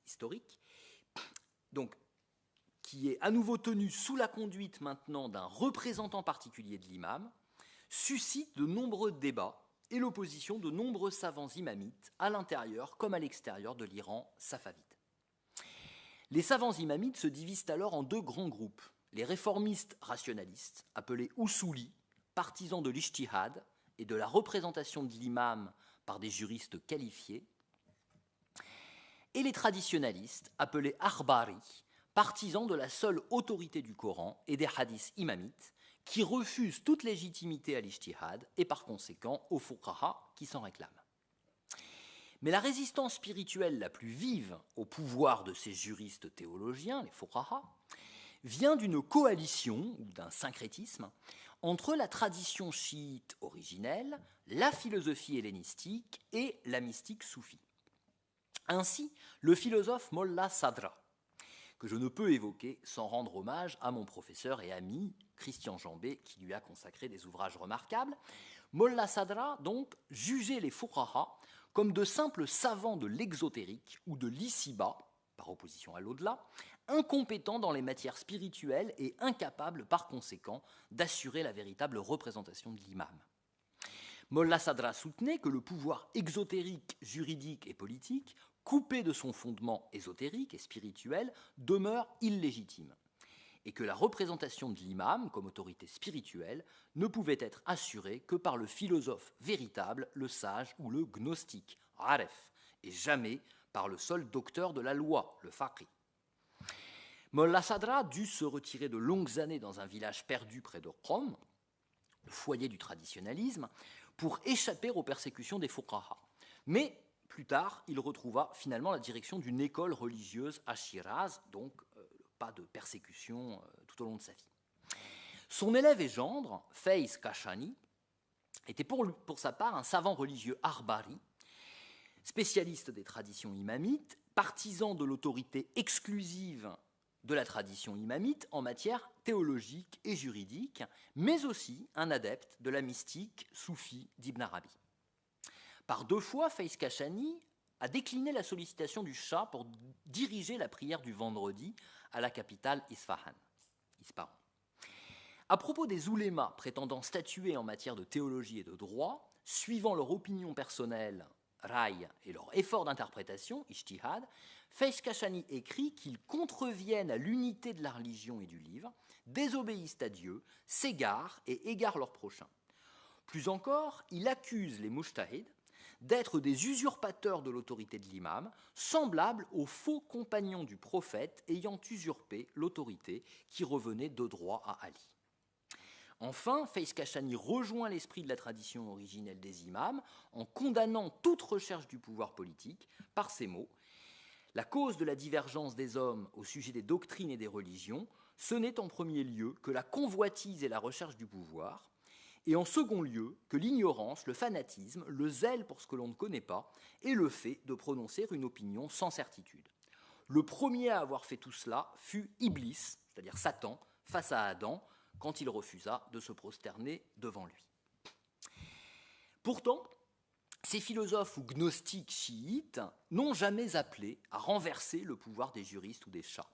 historique, donc qui est à nouveau tenu sous la conduite maintenant d'un représentant particulier de l'imam, suscite de nombreux débats et l'opposition de nombreux savants imamites à l'intérieur comme à l'extérieur de l'Iran safavide. Les savants imamites se divisent alors en 2 grands groupes: les réformistes rationalistes, appelés Usuli, partisans de l'ijtihad et de la représentation de l'imam par des juristes qualifiés, et les traditionalistes, appelés Akhbari, partisans de la seule autorité du Coran et des hadiths imamites, qui refusent toute légitimité à l'ijtihad et par conséquent aux fuqaha qui s'en réclament. Mais la résistance spirituelle la plus vive au pouvoir de ces juristes théologiens, les fuqaha, vient d'une coalition ou d'un syncrétisme entre la tradition chiite originelle, la philosophie hellénistique et la mystique soufie. Ainsi, le philosophe Molla Sadra, que je ne peux évoquer sans rendre hommage à mon professeur et ami Christian Jambé, qui lui a consacré des ouvrages remarquables. Molla Sadra, donc, jugeait les fuqaha comme de simples savants de l'exotérique ou de l'ici-bas, par opposition à l'au-delà, incompétents dans les matières spirituelles et incapables, par conséquent, d'assurer la véritable représentation de l'imam. Molla Sadra soutenait que le pouvoir exotérique, juridique et politique, coupé de son fondement ésotérique et spirituel, demeure illégitime, et que la représentation de l'imam comme autorité spirituelle ne pouvait être assurée que par le philosophe véritable, le sage ou le gnostique, aref, et jamais par le seul docteur de la loi, le faqih. Molla Sadra dut se retirer de longues années dans un village perdu près de Qom, le foyer du traditionnalisme, pour échapper aux persécutions des fuqaha. Mais plus tard, il retrouva finalement la direction d'une école religieuse à Shiraz, donc pas de persécution tout au long de sa vie. Son élève et gendre, Faiz Kashani, était pour sa part un savant religieux arbari, spécialiste des traditions imamites, partisan de l'autorité exclusive de la tradition imamite en matière théologique et juridique, mais aussi un adepte de la mystique soufie d'Ibn Arabi. Par 2 fois, Faiz Kashani a décliné la sollicitation du Shah pour diriger la prière du vendredi à la capitale Ispahan. À propos des oulémas prétendant statuer en matière de théologie et de droit, suivant leur opinion personnelle, raï, et leur effort d'interprétation, ijtihad, Faiz Kashani écrit qu'ils contreviennent à l'unité de la religion et du livre, désobéissent à Dieu, s'égarent et égarent leurs prochains. Plus encore, il accuse les mujtahids d'être des usurpateurs de l'autorité de l'imam, semblables aux faux compagnons du prophète ayant usurpé l'autorité qui revenait de droit à Ali. Enfin, Faiz Kashani rejoint l'esprit de la tradition originelle des imams en condamnant toute recherche du pouvoir politique par ces mots. La cause de la divergence des hommes au sujet des doctrines et des religions, ce n'est en premier lieu que la convoitise et la recherche du pouvoir, et en second lieu que l'ignorance, le fanatisme, le zèle pour ce que l'on ne connaît pas, et le fait de prononcer une opinion sans certitude. Le premier à avoir fait tout cela fut Iblis, c'est-à-dire Satan, face à Adam, quand il refusa de se prosterner devant lui. Pourtant, ces philosophes ou gnostiques chiites n'ont jamais appelé à renverser le pouvoir des juristes ou des chahs.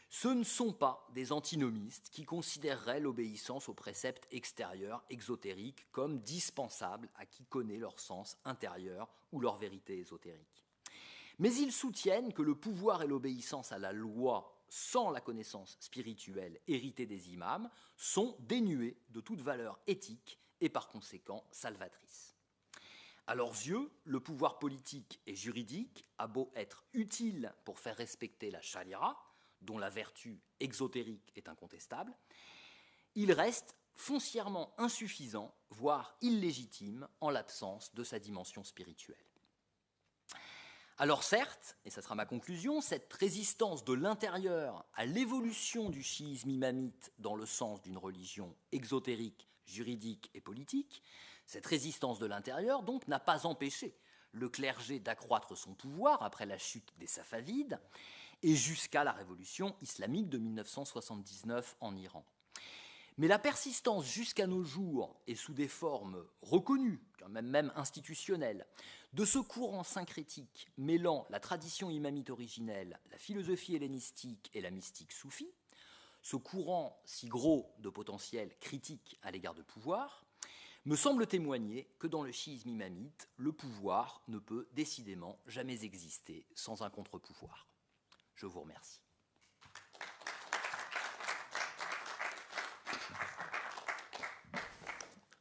Ce ne sont pas des antinomistes qui considéreraient l'obéissance aux préceptes extérieurs, exotériques, comme dispensables à qui connaît leur sens intérieur ou leur vérité ésotérique. Mais ils soutiennent que le pouvoir et l'obéissance à la loi sans la connaissance spirituelle héritée des imams sont dénués de toute valeur éthique et par conséquent salvatrice. À leurs yeux, le pouvoir politique et juridique a beau être utile pour faire respecter la charia, dont la vertu exotérique est incontestable, il reste foncièrement insuffisant, voire illégitime, en l'absence de sa dimension spirituelle. Alors certes, et ça sera ma conclusion, cette résistance de l'intérieur à l'évolution du chiisme imamite dans le sens d'une religion exotérique, juridique et politique, cette résistance de l'intérieur donc n'a pas empêché le clergé d'accroître son pouvoir après la chute des Safavides et jusqu'à la révolution islamique de 1979 en Iran. Mais la persistance jusqu'à nos jours et sous des formes reconnues, même institutionnelles, de ce courant syncrétique mêlant la tradition imamite originelle, la philosophie hellénistique et la mystique soufie, ce courant si gros de potentiel critique à l'égard de pouvoir, me semble témoigner que dans le chiisme imamite, le pouvoir ne peut décidément jamais exister sans un contre-pouvoir. Je vous remercie.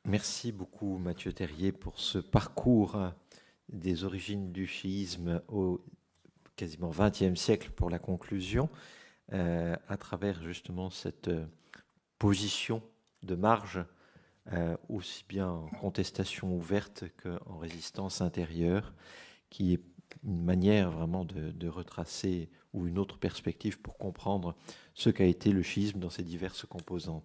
Merci beaucoup Mathieu Terrier pour ce parcours des origines du chiisme au quasiment XXe siècle pour la conclusion, à travers justement cette position de marge, aussi bien en contestation ouverte qu'en résistance intérieure, qui est une manière vraiment de retracer ou une autre perspective pour comprendre ce qu'a été le chiisme dans ses diverses composantes.